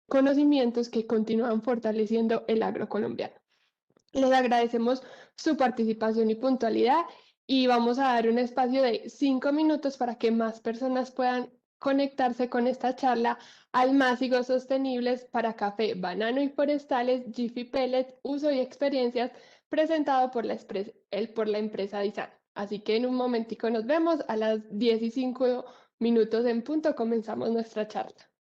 conocimientos que continúan fortaleciendo el agro colombiano. Les agradecemos su participación y puntualidad y vamos a dar un espacio de 5 minutos para que más personas puedan conectarse con esta charla al Másigos Sostenibles para Café, Banano y Forestales, Jiffy Pellet, Uso y Experiencias, presentado por por la empresa Disan. Así que en un momentico nos vemos, a las 10:05 en punto comenzamos nuestra charla.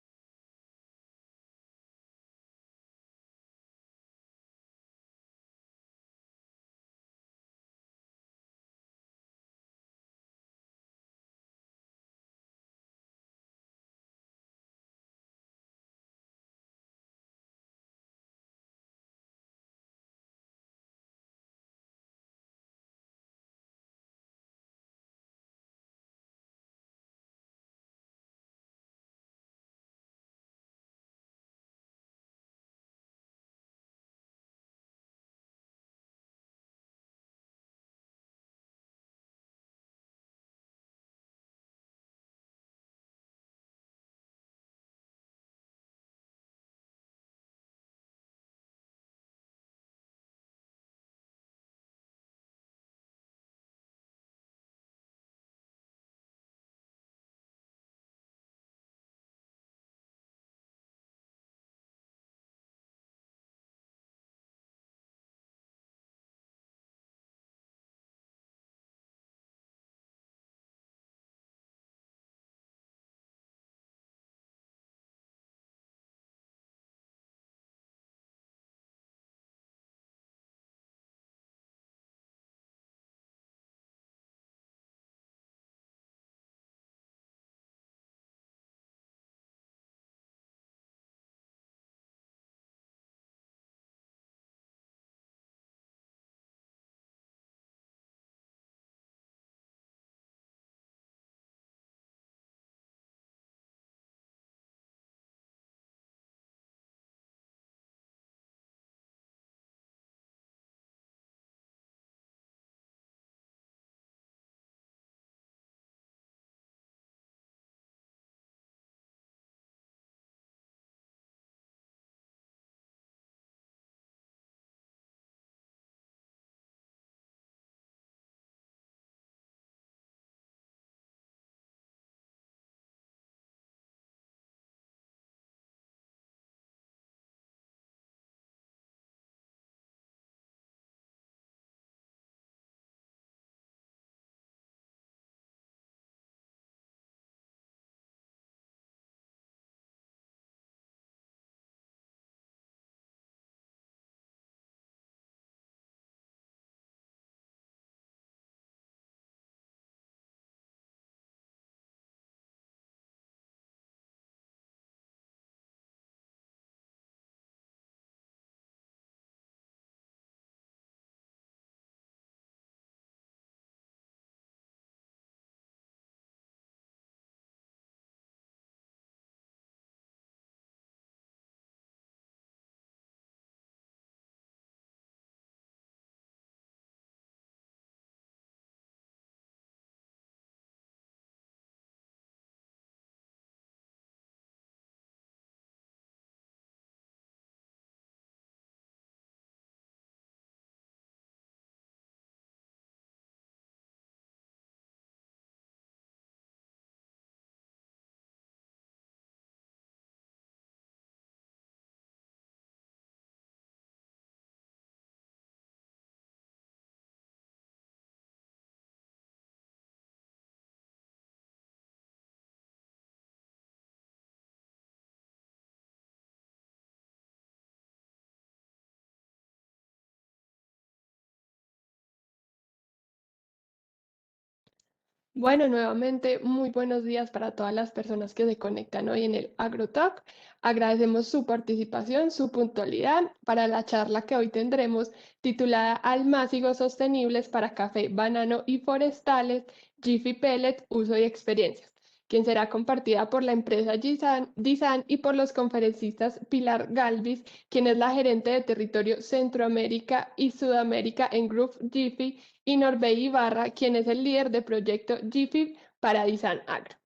Bueno, nuevamente, muy buenos días para todas las personas que se conectan hoy en el AgroTalk. Agradecemos su participación, su puntualidad para la charla que hoy tendremos titulada Almácigos Sostenibles para Café, Banano y Forestales, Jiffy Pellet, Uso y Experiencias, quien será compartida por la empresa Disan y por los conferencistas Pilar Galvis, quien es la gerente de territorio Centroamérica y Sudamérica en Group Jiffy, y Norbey Ibarra, quien es el líder de proyecto GIFIP para Disan Agro.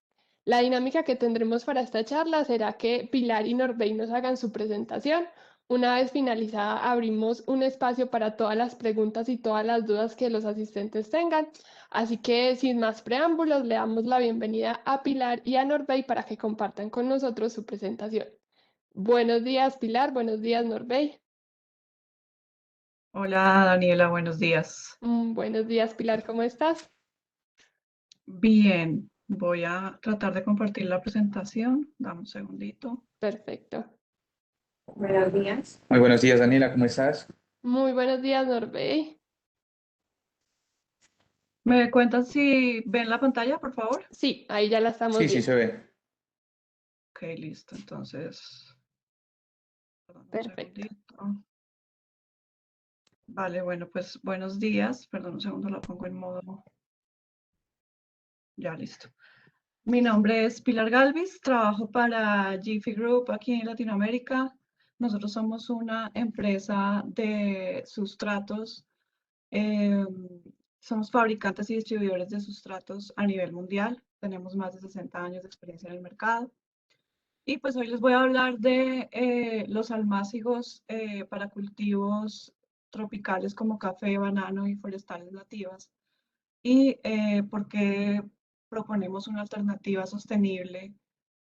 La dinámica que tendremos para esta charla será que Pilar y Norbey nos hagan su presentación. Una vez finalizada, abrimos un espacio para todas las preguntas y todas las dudas que los asistentes tengan. Así que, sin más preámbulos, le damos la bienvenida a Pilar y a Norbey para que compartan con nosotros su presentación. Buenos días, Pilar. Buenos días, Norbey. Hola Daniela, buenos días. Buenos días, Pilar. ¿Cómo estás? Bien, voy a tratar de compartir la presentación. Dame un segundito. Perfecto. Buenos días. Muy buenos días, Daniela, ¿cómo estás? Muy buenos días, Norbey. ¿Me cuentan si ven la pantalla, por favor? Sí, ahí ya la estamos Sí, sí viendo. se ve. Ok, listo. Entonces, perdón, un Perfecto. segundito. Vale, bueno, pues buenos días. Perdón, un segundo, la pongo en modo. Ya, listo. Mi nombre es Pilar Galvis, trabajo para Jiffy Group aquí en Latinoamérica. Nosotros somos una empresa de sustratos. Eh, Somos fabricantes y distribuidores de sustratos a nivel mundial. Tenemos más de 60 años de experiencia en el mercado. Y pues hoy les voy a hablar de los almácigos para cultivos tropicales como café, banano y forestales nativas. Y por qué proponemos una alternativa sostenible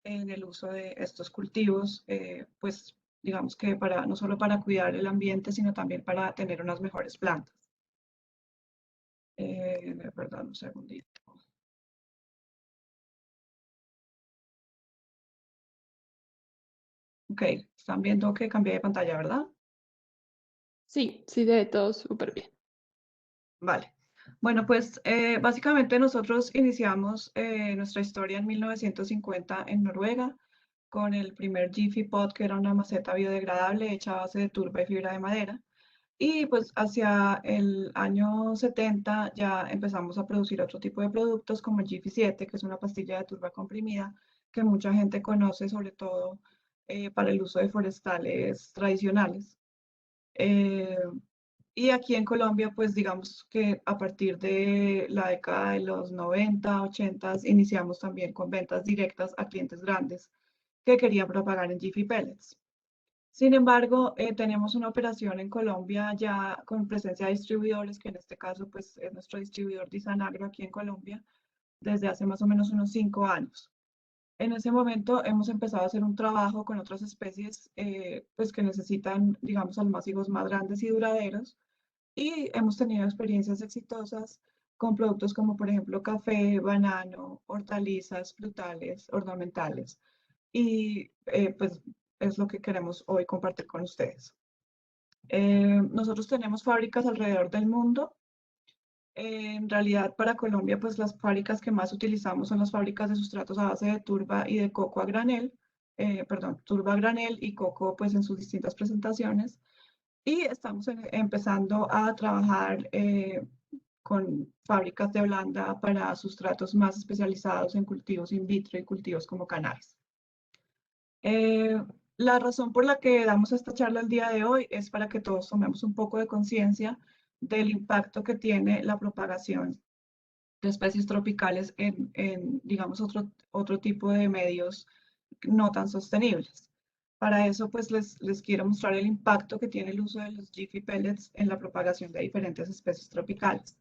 en el uso de estos cultivos, pues digamos que para, no solo para cuidar el ambiente, sino también para tener unas mejores plantas. Perdón, un segundito. Ok, están viendo que cambié de pantalla, ¿verdad? Sí, sí, de todo súper bien. Vale. Bueno, pues básicamente nosotros iniciamos nuestra historia en 1950 en Noruega con el primer Jiffy Pod, que era una maceta biodegradable hecha a base de turba y fibra de madera. Y pues hacia el año 70 ya empezamos a producir otro tipo de productos como el Jiffy 7, que es una pastilla de turba comprimida que mucha gente conoce sobre todo para el uso de forestales tradicionales. Eh, y aquí en Colombia, pues digamos que a partir de la década de los 90, 80, iniciamos también con ventas directas a clientes grandes que querían propagar en Jiffy Pellets. Sin embargo, tenemos una operación en Colombia ya con presencia de distribuidores, que en este caso pues es nuestro distribuidor Disanagro aquí en Colombia, desde hace más o menos unos 5 años. En ese momento hemos empezado a hacer un trabajo con otras especies pues que necesitan, digamos, almácigos más grandes y duraderos y hemos tenido experiencias exitosas con productos como por ejemplo café, banano, hortalizas, frutales, ornamentales y pues es lo que queremos hoy compartir con ustedes. Nosotros tenemos fábricas alrededor del mundo. En realidad, para Colombia, pues las fábricas que más utilizamos son las fábricas de sustratos a base de turba y de coco a granel, perdón, turba a granel y coco pues en sus distintas presentaciones. Y estamos empezando a trabajar con fábricas de Holanda para sustratos más especializados en cultivos in vitro y cultivos como cannabis. Eh, la razón por la que damos esta charla el día de hoy es para que todos tomemos un poco de conciencia del impacto que tiene la propagación de especies tropicales digamos, otro tipo de medios no tan sostenibles. Para eso, pues les quiero mostrar el impacto que tiene el uso de los Jiffy Pellets en la propagación de diferentes especies tropicales.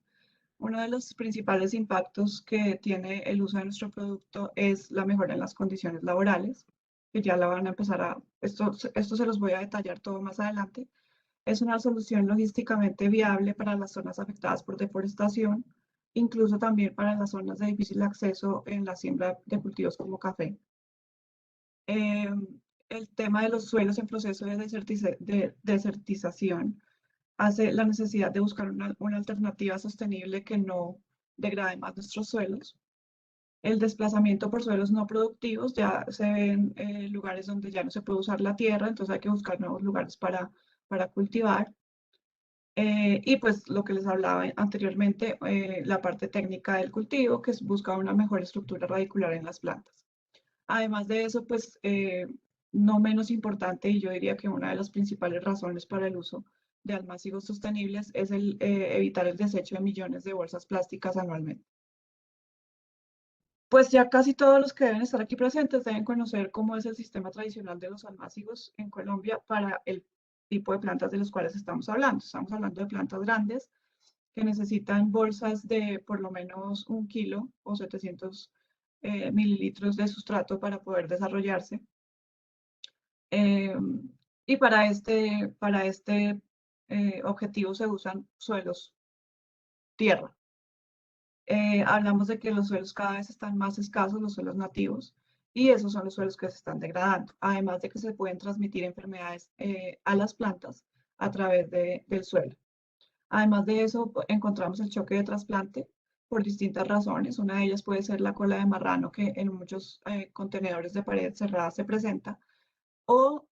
Uno de los principales impactos que tiene el uso de nuestro producto es la mejora en las condiciones laborales, que ya la van a empezar esto se los voy a detallar todo más adelante. Es una solución logísticamente viable para las zonas afectadas por deforestación, incluso también para las zonas de difícil acceso en la siembra de cultivos como café. Eh, el tema de los suelos en proceso de desertización hace la necesidad de buscar una alternativa sostenible que no degrade más nuestros suelos. El desplazamiento por suelos no productivos, ya se ven lugares donde ya no se puede usar la tierra, entonces hay que buscar nuevos lugares para cultivar. Y pues lo que les hablaba anteriormente, la parte técnica del cultivo, que busca una mejor estructura radicular en las plantas. Además de eso, pues no menos importante, y yo diría que una de las principales razones para el uso de almácigos sostenibles es evitar el desecho de millones de bolsas plásticas anualmente. Pues ya casi todos los que deben estar aquí presentes deben conocer cómo es el sistema tradicional de los almácigos en Colombia para el tipo de plantas de los cuales estamos hablando. Estamos hablando de plantas grandes que necesitan bolsas de por lo menos 1 kilo o 700 mililitros de sustrato para poder desarrollarse. Y para este objetivo se usan suelos tierra. Hablamos de que los suelos cada vez están más escasos, los suelos nativos, y esos son los suelos que se están degradando, además de que se pueden transmitir enfermedades a las plantas a través del suelo. Además de eso, encontramos el choque de trasplante por distintas razones. Una de ellas puede ser la cola de marrano, que en muchos contenedores de pared cerrada se presenta, o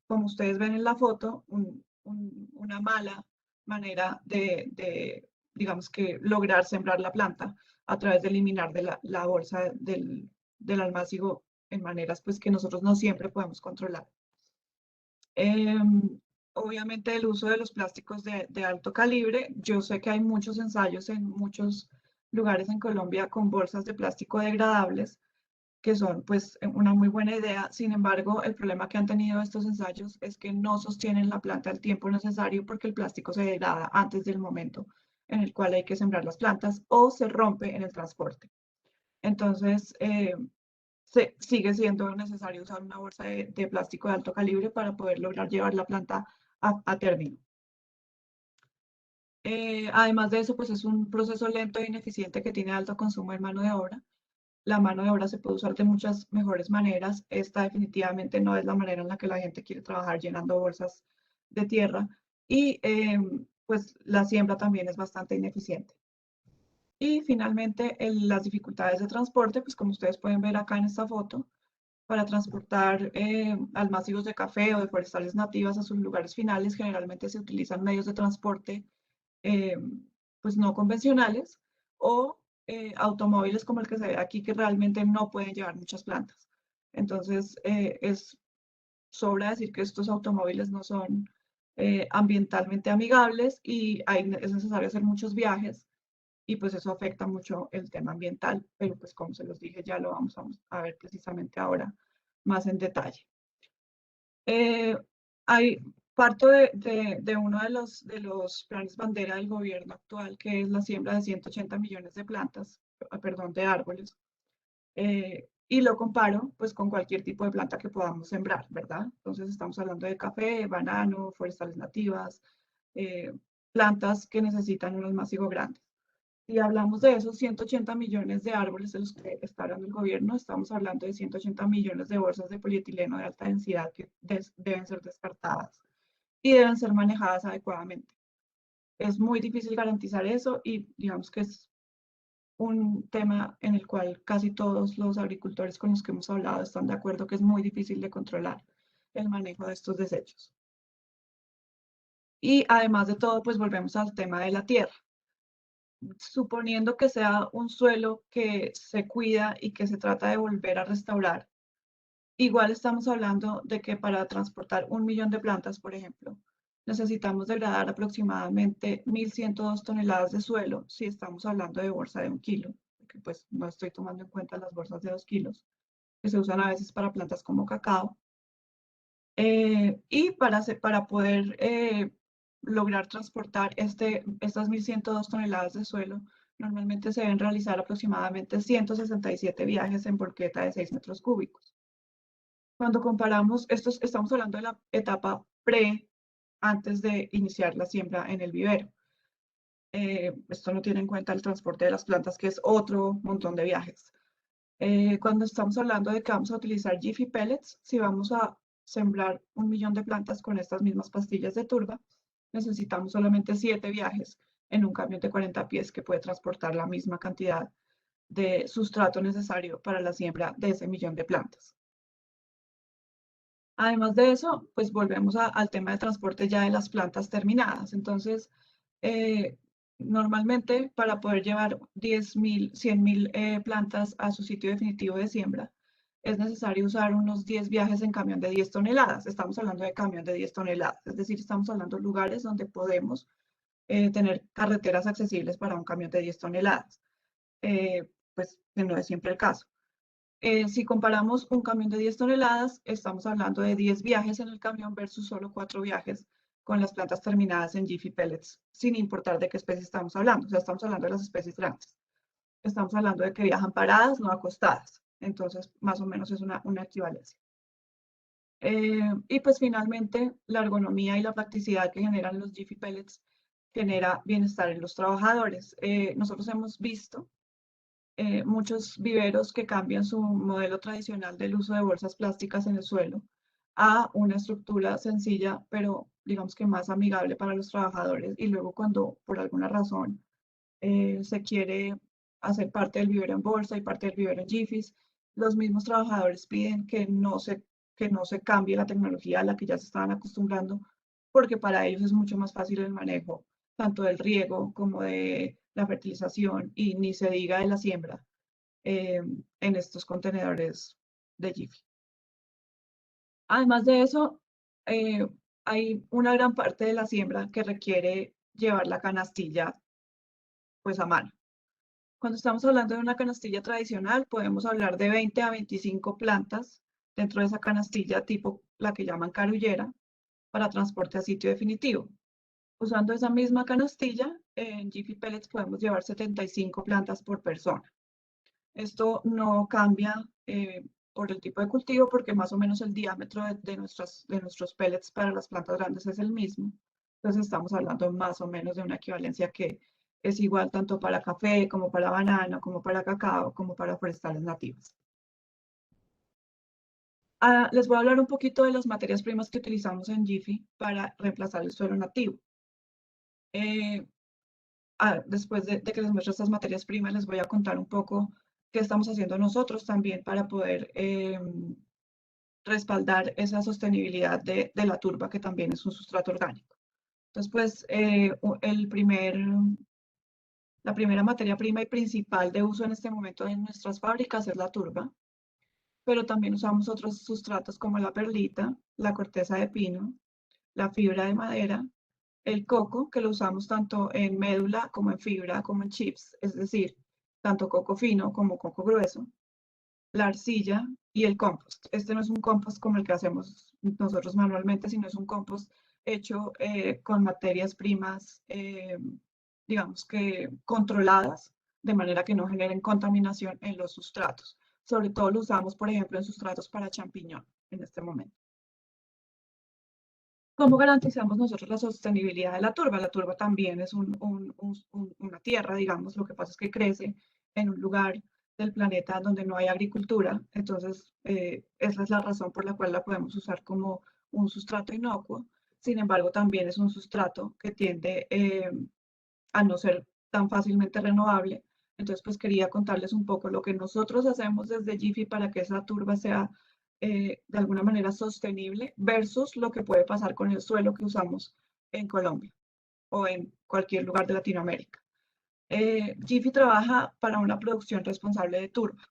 como ustedes ven en la foto, una mala manera digamos que lograr sembrar la planta a través de eliminar de la bolsa del almácigo en maneras pues que nosotros no siempre podemos controlar. Obviamente el uso de los plásticos de alto calibre, yo sé que hay muchos ensayos en muchos lugares en Colombia con bolsas de plástico degradables, que son pues una muy buena idea. Sin embargo, el problema que han tenido estos ensayos es que no sostienen la planta el tiempo necesario porque el plástico se degrada antes del momento en el cual hay que sembrar las plantas o se rompe en el transporte. Entonces, sigue siendo necesario usar una bolsa de plástico de alto calibre para poder lograr llevar la planta a término. Además de eso, pues es un proceso lento e ineficiente que tiene alto consumo de mano de obra. La mano de obra se puede usar de muchas mejores maneras. Esta definitivamente no es la manera en la que la gente quiere trabajar llenando bolsas de tierra. Y pues la siembra también es bastante ineficiente. Y finalmente las dificultades de transporte, pues como ustedes pueden ver acá en esta foto, para transportar almácigos de café o de forestales nativas a sus lugares finales, generalmente se utilizan medios de transporte pues no convencionales o automóviles como el que se ve aquí que realmente no pueden llevar muchas plantas. Entonces, sobra decir que estos automóviles no son ambientalmente amigables y es necesario hacer muchos viajes y pues eso afecta mucho el tema ambiental, pero pues como se los dije ya lo vamos a ver precisamente ahora más en detalle. Hay parto de uno de los planes bandera del gobierno actual, que es la siembra de 180 millones de plantas, perdón, de árboles, y lo comparo pues con cualquier tipo de planta que podamos sembrar, ¿verdad? Entonces estamos hablando de café, banano, forestales nativas, plantas que necesitan un almácigo grande. Si hablamos de esos 180 millones de árboles de los que está hablando el gobierno, estamos hablando de 180 millones de bolsas de polietileno de alta densidad que deben ser descartadas y deben ser manejadas adecuadamente. Es muy difícil garantizar eso y digamos que es un tema en el cual casi todos los agricultores con los que hemos hablado están de acuerdo que es muy difícil de controlar el manejo de estos desechos. Y además de todo, pues volvemos al tema de la tierra. Suponiendo que sea un suelo que se cuida y que se trata de volver a restaurar, igual estamos hablando de que para transportar 1 millón de plantas, por ejemplo, necesitamos degradar aproximadamente 1.102 toneladas de suelo si estamos hablando de bolsa de 1 kilo, porque pues no estoy tomando en cuenta las bolsas de 2 kilos, que se usan a veces para plantas como cacao. Y para poder lograr transportar estas 1.102 toneladas de suelo, normalmente se deben realizar aproximadamente 167 viajes en volqueta de 6 metros cúbicos. Cuando comparamos, estamos hablando de la etapa antes de iniciar la siembra en el vivero. Esto no tiene en cuenta el transporte de las plantas, que es otro montón de viajes. Cuando estamos hablando de que vamos a utilizar Jiffy Pellets, si vamos a sembrar 1 millón de plantas con estas mismas pastillas de turba, necesitamos solamente 7 viajes en un camión de 40 pies que puede transportar la misma cantidad de sustrato necesario para la siembra de ese 1 millón de plantas. Además de eso, pues volvemos al tema de transporte ya de las plantas terminadas. Entonces, normalmente para poder llevar 10.000, 100.000 plantas a su sitio definitivo de siembra, es necesario usar unos 10 viajes en camión de 10 toneladas. Estamos hablando de camión de 10 toneladas, es decir, estamos hablando de lugares donde podemos tener carreteras accesibles para un camión de 10 toneladas. Pues que no es siempre el caso. Si comparamos un camión de 10 toneladas, estamos hablando de 10 viajes en el camión versus solo 4 viajes con las plantas terminadas en Jiffy Pellets, sin importar de qué especie estamos hablando. O sea, estamos hablando de las especies grandes. Estamos hablando de que viajan paradas, no acostadas. Entonces, más o menos es una equivalencia. Y pues finalmente, la ergonomía y la practicidad que generan los Jiffy Pellets genera bienestar en los trabajadores. Nosotros hemos visto muchos viveros que cambian su modelo tradicional del uso de bolsas plásticas en el suelo a una estructura sencilla, pero digamos que más amigable para los trabajadores. Y luego cuando por alguna razón se quiere hacer parte del vivero en bolsa y parte del vivero en Jiffys, los mismos trabajadores piden que no se cambie la tecnología a la que ya se estaban acostumbrando, porque para ellos es mucho más fácil el manejo, tanto del riego como de la fertilización y ni se diga de la siembra en estos contenedores de Jiffy. Además de eso, hay una gran parte de la siembra que requiere llevar la canastilla pues a mano. Cuando estamos hablando de una canastilla tradicional, podemos hablar de 20 a 25 plantas dentro de esa canastilla tipo la que llaman carullera para transporte a sitio definitivo. Usando esa misma canastilla, en Jiffy Pellets podemos llevar 75 plantas por persona. Esto no cambia por el tipo de cultivo porque más o menos el diámetro de nuestros pellets para las plantas grandes es el mismo. Entonces estamos hablando más o menos de una equivalencia que es igual tanto para café como para banano, como para cacao, como para forestales nativas. Les voy a hablar un poquito de las materias primas que utilizamos en Jiffy para reemplazar el suelo nativo. Después de que les muestre estas materias primas, les voy a contar un poco qué estamos haciendo nosotros también para poder respaldar esa sostenibilidad de la turba, que también es un sustrato orgánico. Entonces, pues, la primera materia prima y principal de uso en este momento en nuestras fábricas es la turba, pero también usamos otros sustratos como la perlita, la corteza de pino, la fibra de madera, el coco, que lo usamos tanto en médula como en fibra, como en chips, es decir, tanto coco fino como coco grueso, la arcilla y el compost. Este no es un compost como el que hacemos nosotros manualmente, sino es un compost hecho con materias primas, digamos que controladas, de manera que no generen contaminación en los sustratos. Sobre todo lo usamos, por ejemplo, en sustratos para champiñón en este momento. ¿Cómo garantizamos nosotros la sostenibilidad de la turba? La turba también es una tierra, digamos, lo que pasa es que crece en un lugar del planeta donde no hay agricultura, entonces esa es la razón por la cual la podemos usar como un sustrato inocuo. Sin embargo, también es un sustrato que tiende a no ser tan fácilmente renovable. Entonces, pues quería contarles un poco lo que nosotros hacemos desde Jiffy para que esa turba sea de alguna manera sostenible versus lo que puede pasar con el suelo que usamos en Colombia o en cualquier lugar de Latinoamérica. Jiffy trabaja para una producción responsable de turba.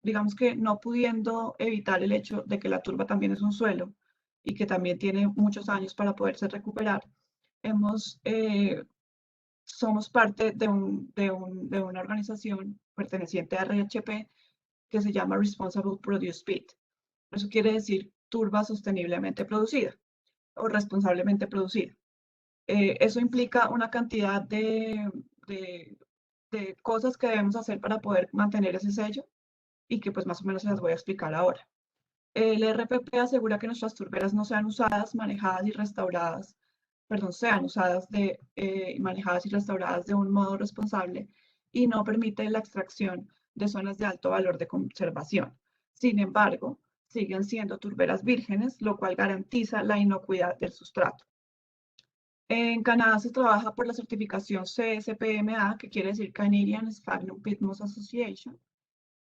Digamos que no pudiendo evitar el hecho de que la turba también es un suelo y que también tiene muchos años para poderse recuperar, somos parte de una organización perteneciente a RHP que se llama Responsible Produce Pit. Eso quiere decir turba sosteniblemente producida o responsablemente producida. Eso implica una cantidad de cosas que debemos hacer para poder mantener ese sello y que pues más o menos se las voy a explicar ahora. El RPP asegura que nuestras turberas no sean usadas, manejadas y restauradas, perdón, sean usadas manejadas y restauradas de un modo responsable y no permite la extracción de zonas de alto valor de conservación. Sin embargo, siguen siendo turberas vírgenes, lo cual garantiza la inocuidad del sustrato. En Canadá se trabaja por la certificación CSPMA, que quiere decir Canadian Sphagnum Peat Moss Association,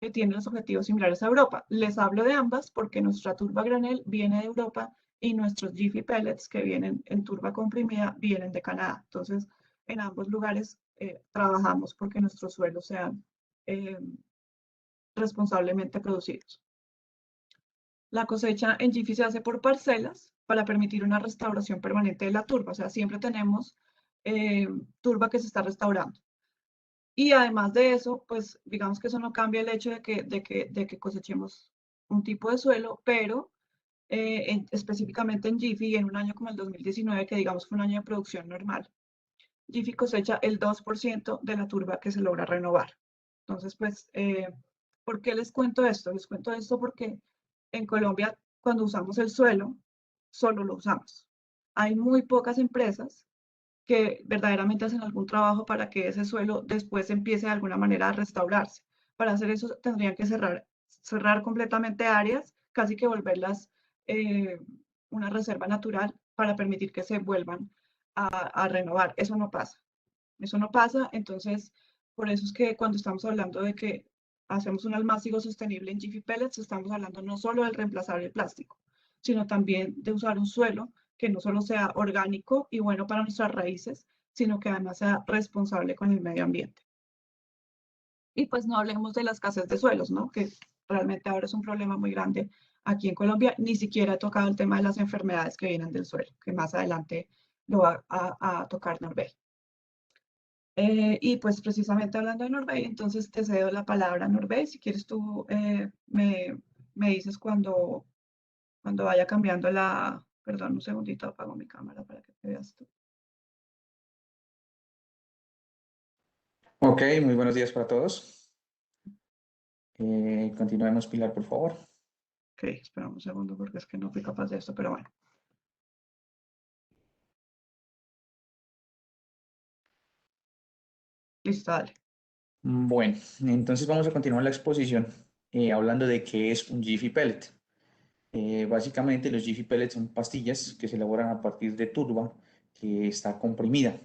que tiene los objetivos similares a Europa. Les hablo de ambas porque nuestra turba granel viene de Europa y nuestros Jiffy Pellets que vienen en turba comprimida vienen de Canadá. Entonces, en ambos lugares trabajamos porque nuestros suelos sean responsablemente producidos. La cosecha en Jiffy se hace por parcelas para permitir una restauración permanente de la turba. O sea, siempre tenemos turba que se está restaurando. Y además de eso, pues digamos que eso no cambia el hecho de que cosechemos un tipo de suelo, pero específicamente en Jiffy, en un año como el 2019, que digamos fue un año de producción normal, Jiffy cosecha el 2% de la turba que se logra renovar. Entonces, pues, ¿por qué les cuento esto? Les cuento esto porque en Colombia, cuando usamos el suelo, solo lo usamos. Hay muy pocas empresas que verdaderamente hacen algún trabajo para que ese suelo después empiece de alguna manera a restaurarse. Para hacer eso tendrían que cerrar completamente áreas, casi que volverlas eh, una reserva natural para permitir que se vuelvan a renovar. Eso no pasa. Eso no pasa, entonces por eso es que cuando estamos hablando de que hacemos un almácigo sostenible en Jiffy Pellets, estamos hablando no solo del reemplazar el plástico, sino también de usar un suelo que no solo sea orgánico y bueno para nuestras raíces, sino que además sea responsable con el medio ambiente. Y pues no hablemos de la escasez de suelos, ¿no? Que realmente ahora es un problema muy grande aquí en Colombia. Ni siquiera he tocado el tema de las enfermedades que vienen del suelo, que más adelante lo va a tocar Norbert. Y pues precisamente hablando de Norbey, entonces te cedo la palabra, Norbey. Si quieres tú me dices cuando vaya cambiando la... Perdón, un segundito, apago mi cámara para que te veas tú. Ok, muy buenos días para todos. Continuemos, Pilar, por favor. Ok, espera un segundo porque es que no fui capaz de esto, pero bueno. Listo, dale. Bueno, entonces vamos a continuar la exposición hablando de qué es un Jiffy Pellet. Básicamente los Jiffy Pellets son pastillas que se elaboran a partir de turba que está comprimida.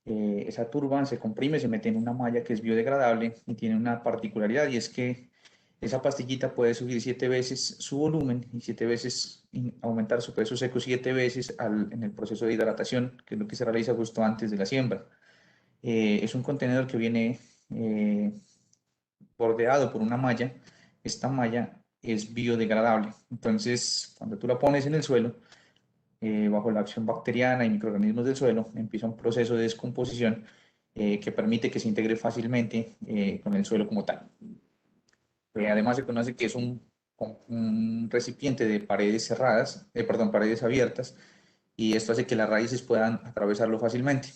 Esa turba se comprime, se mete en una malla que es biodegradable y tiene una particularidad, y es que esa pastillita puede subir 7 veces su volumen y 7 veces aumentar su peso seco 7 veces en el proceso de hidratación, que es lo que se realiza justo antes de la siembra. Es un contenedor que viene bordeado por una malla. Esta malla es biodegradable, entonces cuando tú la pones en el suelo, bajo la acción bacteriana y microorganismos del suelo, empieza un proceso de descomposición que permite que se integre fácilmente con el suelo como tal. Además se conoce que es un recipiente de paredes cerradas, perdón, paredes abiertas, y esto hace que las raíces puedan atravesarlo fácilmente.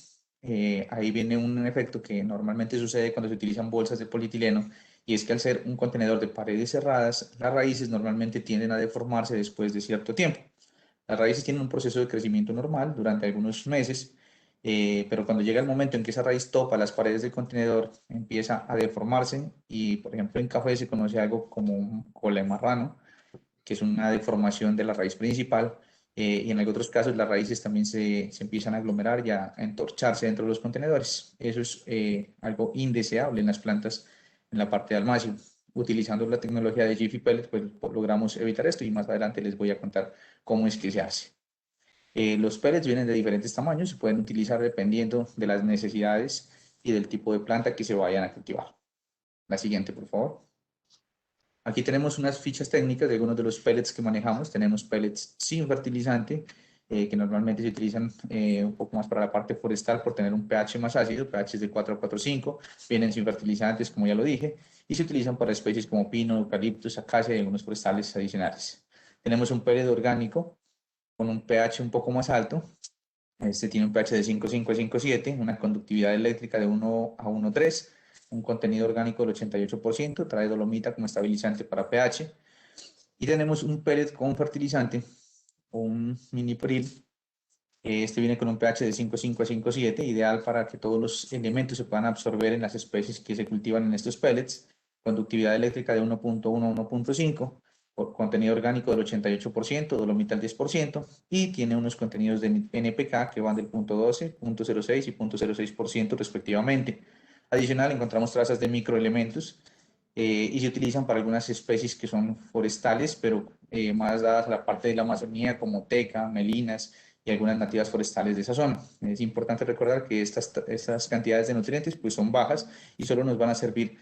Ahí viene un efecto que normalmente sucede cuando se utilizan bolsas de polietileno, y es que al ser un contenedor de paredes cerradas, las raíces normalmente tienden a deformarse después de cierto tiempo. Las raíces tienen un proceso de crecimiento normal durante algunos meses, pero cuando llega el momento en que esa raíz topa las paredes del contenedor, empieza a deformarse, y por ejemplo en café se conoce algo como un cola de marrano, que es una deformación de la raíz principal, y en otros casos las raíces también se empiezan a aglomerar y a entorcharse dentro de los contenedores. Eso es algo indeseable en las plantas en la parte de almácigo. Utilizando la tecnología de Jiffy Pellet, pues logramos evitar esto, y más adelante les voy a contar cómo es que se hace. Los pellets vienen de diferentes tamaños, se pueden utilizar dependiendo de las necesidades y del tipo de planta que se vayan a cultivar. La siguiente, por favor. Aquí tenemos unas fichas técnicas de algunos de los pellets que manejamos. Tenemos pellets sin fertilizante, que normalmente se utilizan un poco más para la parte forestal por tener un pH más ácido, pH de 4 a 4,5. Vienen sin fertilizantes, como ya lo dije, y se utilizan para especies como pino, eucaliptus, acacia y algunos forestales adicionales. Tenemos un pellet orgánico con un pH un poco más alto. Este tiene un pH de 5,5 a 5,7, una conductividad eléctrica de 1 a 1,3, un contenido orgánico del 88%, trae dolomita como estabilizante para pH. Y tenemos un pellet con fertilizante, un mini pril. Este viene con un pH de 5,5 a 5,7, ideal para que todos los elementos se puedan absorber en las especies que se cultivan en estos pellets. Conductividad eléctrica de 1,1 a 1,5, por contenido orgánico del 88%, dolomita al 10%, y tiene unos contenidos de NPK que van del 0,12, 0,06 y 0,06% respectivamente. Adicional, encontramos trazas de microelementos, y se utilizan para algunas especies que son forestales, pero más dadas a la parte de la Amazonía, como teca, melinas y algunas nativas forestales de esa zona. Es importante recordar que estas cantidades de nutrientes pues son bajas y solo nos van a servir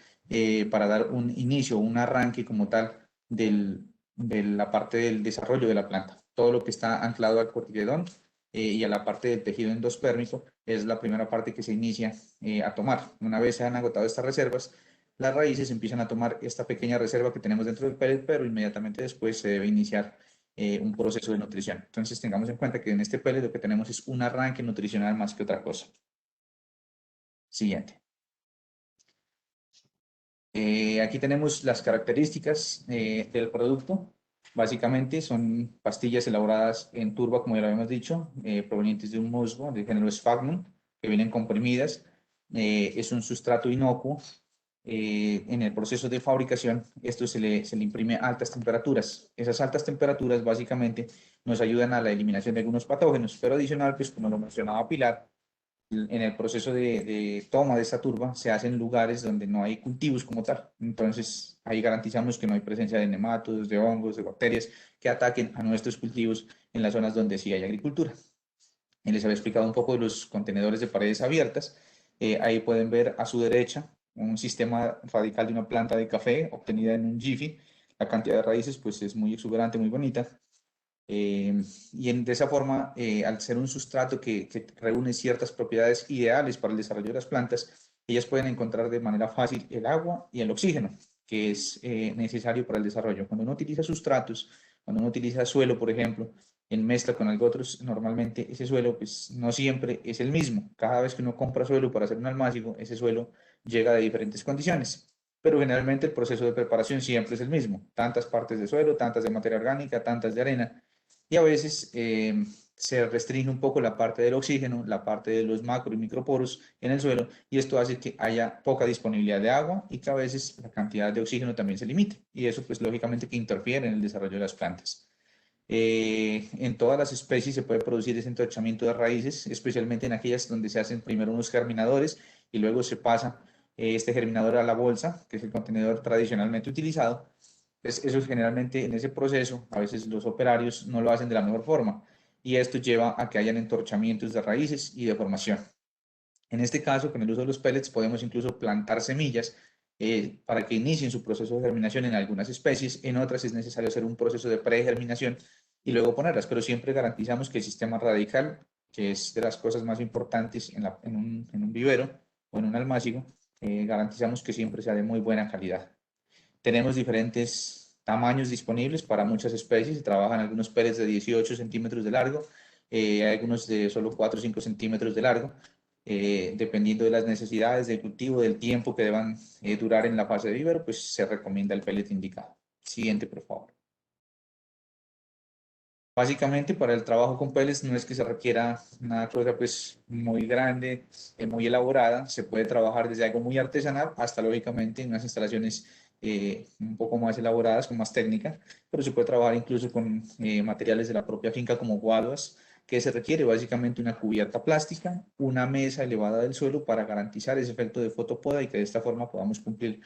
para dar un inicio, un arranque como tal de la parte del desarrollo de la planta. Todo lo que está anclado al cotiledón y a la parte del tejido endospermico es la primera parte que se inicia a tomar. Una vez se han agotado estas reservas, las raíces empiezan a tomar esta pequeña reserva que tenemos dentro del pellet, pero inmediatamente después se debe iniciar un proceso de nutrición. Entonces tengamos en cuenta que en este pellet lo que tenemos es un arranque nutricional más que otra cosa. Siguiente. Aquí tenemos las características del producto. Básicamente son pastillas elaboradas en turba, como ya lo habíamos dicho, provenientes de un musgo del género Sphagnum, que vienen comprimidas. Es un sustrato inocuo. En el proceso de fabricación, esto se le imprime a altas temperaturas. Esas altas temperaturas básicamente nos ayudan a la eliminación de algunos patógenos, pero adicional, pues como lo mencionaba Pilar, en el proceso de toma de esta turba se hace en lugares donde no hay cultivos como tal. Entonces, ahí garantizamos que no hay presencia de nematodos, de hongos, de bacterias que ataquen a nuestros cultivos en las zonas donde sí hay agricultura. Y les había explicado un poco de los contenedores de paredes abiertas. Ahí pueden ver a su derecha un sistema radical de una planta de café obtenida en un Jiffy. La cantidad de raíces pues es muy exuberante, muy bonita. De esa forma, al ser un sustrato que reúne ciertas propiedades ideales para el desarrollo de las plantas, ellas pueden encontrar de manera fácil el agua y el oxígeno, que es necesario para el desarrollo. Cuando uno utiliza sustratos, cuando uno utiliza suelo, por ejemplo, en mezcla con algo otros, normalmente ese suelo pues no siempre es el mismo. Cada vez que uno compra suelo para hacer un almácigo, ese suelo llega de diferentes condiciones. Pero generalmente el proceso de preparación siempre es el mismo. Tantas partes de suelo, tantas de materia orgánica, tantas de arena, y a veces se restringe un poco la parte del oxígeno, la parte de los macro y microporos en el suelo, y esto hace que haya poca disponibilidad de agua y que a veces la cantidad de oxígeno también se limite, y eso pues lógicamente que interfiere en el desarrollo de las plantas. En todas las especies se puede producir ese entorchamiento de raíces, especialmente en aquellas donde se hacen primero unos germinadores y luego se pasa este germinador a la bolsa, que es el contenedor tradicionalmente utilizado. Eso generalmente en ese proceso, a veces los operarios no lo hacen de la mejor forma y esto lleva a que hayan entorchamientos de raíces y deformación. En este caso, con el uso de los pellets, podemos incluso plantar semillas para que inicien su proceso de germinación en algunas especies. En otras es necesario hacer un proceso de pregerminación y luego ponerlas, pero siempre garantizamos que el sistema radical, que es de las cosas más importantes en un vivero o en un almácigo, garantizamos que siempre sea de muy buena calidad. Tenemos diferentes tamaños disponibles para muchas especies. Se trabajan algunos pellets de 18 centímetros de largo, hay algunos de solo 4 o 5 centímetros de largo, dependiendo de las necesidades del cultivo, del tiempo que deban durar en la fase de vivero, pues se recomienda el pellet indicado. Siguiente, por favor. Básicamente para el trabajo con pellets no es que se requiera una cosa pues muy grande, muy elaborada. Se puede trabajar desde algo muy artesanal hasta lógicamente en unas instalaciones un poco más elaboradas, con más técnica, pero se puede trabajar incluso con materiales de la propia finca como guaduas, que se requiere básicamente una cubierta plástica, una mesa elevada del suelo para garantizar ese efecto de fotopoda y que de esta forma podamos cumplir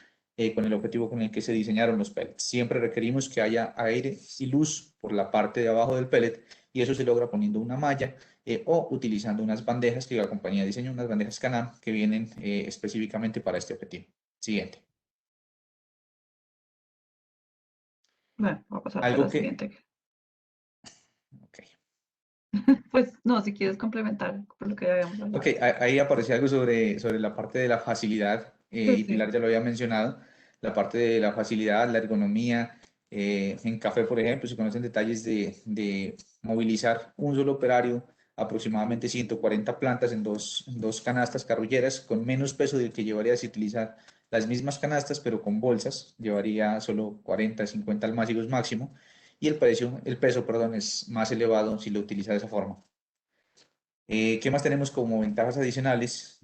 con el objetivo con el que se diseñaron los pellets. Siempre requerimos que haya aire y luz por la parte de abajo del pellet y eso se logra poniendo una malla o utilizando unas bandejas que la compañía diseñó, unas bandejas Can-Am que vienen específicamente para este objetivo. Siguiente. Bueno, voy a pasar a Algo la que... siguiente. Okay. Pues no, si quieres complementar por lo que habíamos hablado. Ok, ahí aparece algo sobre la parte de la facilidad, y Sí. Pilar ya lo había mencionado, la parte de la facilidad, la ergonomía. En café, por ejemplo, se conocen detalles de movilizar un solo operario, aproximadamente 140 plantas en dos canastas carrulleras, con menos peso del que llevaría si utilizar las mismas canastas, pero con bolsas, llevaría solo 40, 50 almácigos máximo, y el peso, perdón, es más elevado si lo utiliza de esa forma. ¿Qué más tenemos como ventajas adicionales?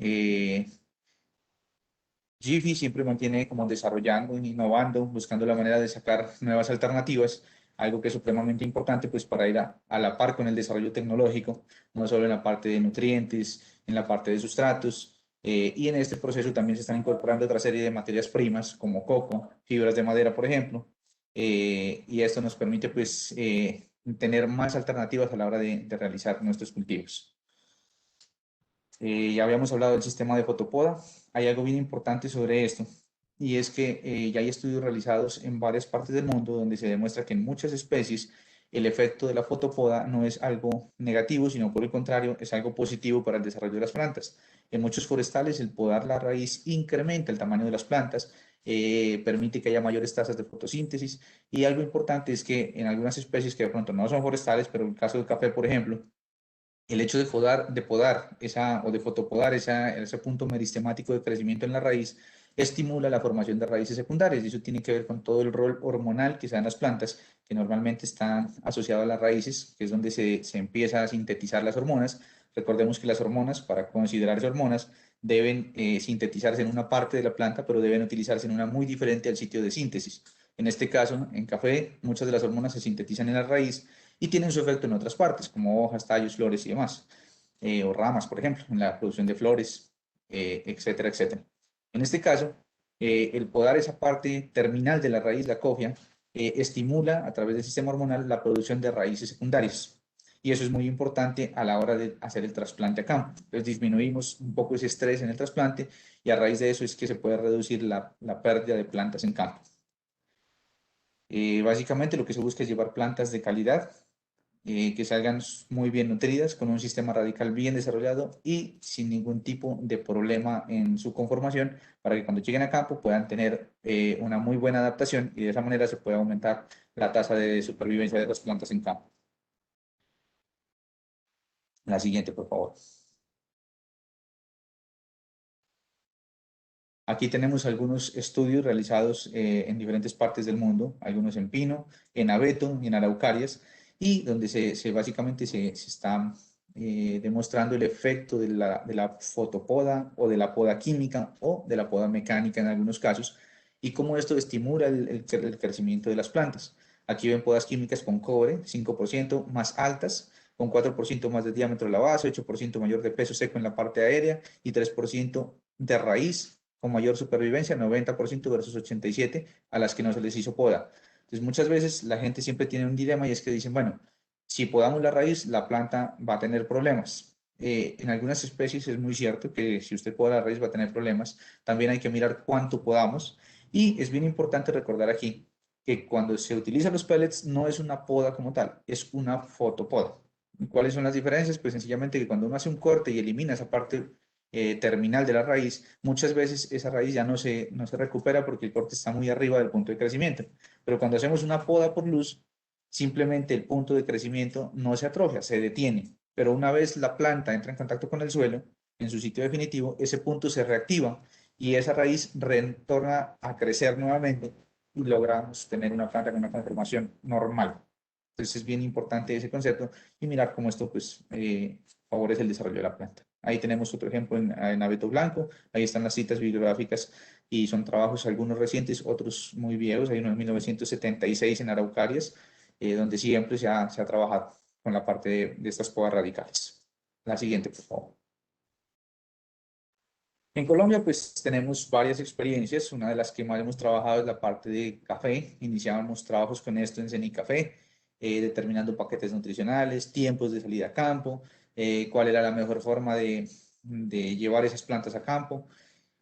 Jiffy siempre mantiene como desarrollando, innovando, buscando la manera de sacar nuevas alternativas, algo que es supremamente importante pues para ir a la par con el desarrollo tecnológico, no solo en la parte de nutrientes, en la parte de sustratos, y en este proceso también se están incorporando otra serie de materias primas como coco, fibras de madera, por ejemplo, y esto nos permite pues tener más alternativas a la hora de realizar nuestros cultivos. Ya habíamos hablado del sistema de fotopoda. Hay algo bien importante sobre esto y es que ya hay estudios realizados en varias partes del mundo donde se demuestra que en muchas especies el efecto de la fotopoda no es algo negativo, sino por el contrario, es algo positivo para el desarrollo de las plantas. En muchos forestales, el podar la raíz incrementa el tamaño de las plantas, permite que haya mayores tasas de fotosíntesis, y algo importante es que en algunas especies que de pronto no son forestales, pero en el caso del café, por ejemplo, el hecho de podar esa, o de fotopodar ese punto meristemático de crecimiento en la raíz estimula la formación de raíces secundarias, y eso tiene que ver con todo el rol hormonal que se da en las plantas, que normalmente está asociado a las raíces, que es donde se empieza a sintetizar las hormonas. Recordemos que las hormonas, para considerarse hormonas, deben sintetizarse en una parte de la planta, pero deben utilizarse en una muy diferente al sitio de síntesis. En este caso, en café, muchas de las hormonas se sintetizan en la raíz y tienen su efecto en otras partes, como hojas, tallos, flores y demás, o ramas, por ejemplo, en la producción de flores, etcétera, etcétera. En este caso, el podar esa parte terminal de la raíz, la cofia, estimula a través del sistema hormonal la producción de raíces secundarias. Y eso es muy importante a la hora de hacer el trasplante a campo. Entonces disminuimos un poco ese estrés en el trasplante, y a raíz de eso es que se puede reducir la pérdida de plantas en campo. Básicamente lo que se busca es llevar plantas de calidad, que salgan muy bien nutridas, con un sistema radical bien desarrollado y sin ningún tipo de problema en su conformación, para que cuando lleguen a campo puedan tener una muy buena adaptación, y de esa manera se puede aumentar la tasa de supervivencia de las plantas en campo. La siguiente, por favor. Aquí tenemos algunos estudios realizados en diferentes partes del mundo, algunos en pino, en abeto y en araucarias, y donde básicamente se está demostrando el efecto de la fotopoda, o de la poda química, o de la poda mecánica en algunos casos, y cómo esto estimula el crecimiento de las plantas. Aquí ven podas químicas con cobre, 5% más altas, con 4% más de diámetro de la base, 8% mayor de peso seco en la parte aérea y 3% de raíz, con mayor supervivencia, 90% versus 87%, a las que no se les hizo poda. Entonces, muchas veces la gente siempre tiene un dilema, y es que dicen, bueno, si podamos la raíz, la planta va a tener problemas. En algunas especies es muy cierto que si usted poda la raíz va a tener problemas. También hay que mirar cuánto podamos, y es bien importante recordar aquí que cuando se utilizan los pellets no es una poda como tal, es una fotopoda. ¿Cuáles son las diferencias? Pues sencillamente que cuando uno hace un corte y elimina esa parte terminal de la raíz, muchas veces esa raíz ya no se recupera porque el corte está muy arriba del punto de crecimiento. Pero cuando hacemos una poda por luz, simplemente el punto de crecimiento no se atrofia, se detiene. Pero una vez la planta entra en contacto con el suelo, en su sitio definitivo, ese punto se reactiva y esa raíz retorna a crecer nuevamente, y logramos tener una planta con una conformación normal. Entonces es bien importante ese concepto, y mirar cómo esto pues, favorece el desarrollo de la planta. Ahí tenemos otro ejemplo en abeto blanco. Ahí están las citas bibliográficas, y son trabajos algunos recientes, otros muy viejos. Hay uno en 1976 en araucarias, donde siempre se ha trabajado con la parte de estas podas radicales. La siguiente, por favor. En Colombia, pues tenemos varias experiencias. Una de las que más hemos trabajado es la parte de café. Iniciábamos trabajos con esto en Cenicafé, determinando paquetes nutricionales, tiempos de salida a campo, cuál era la mejor forma de llevar esas plantas a campo,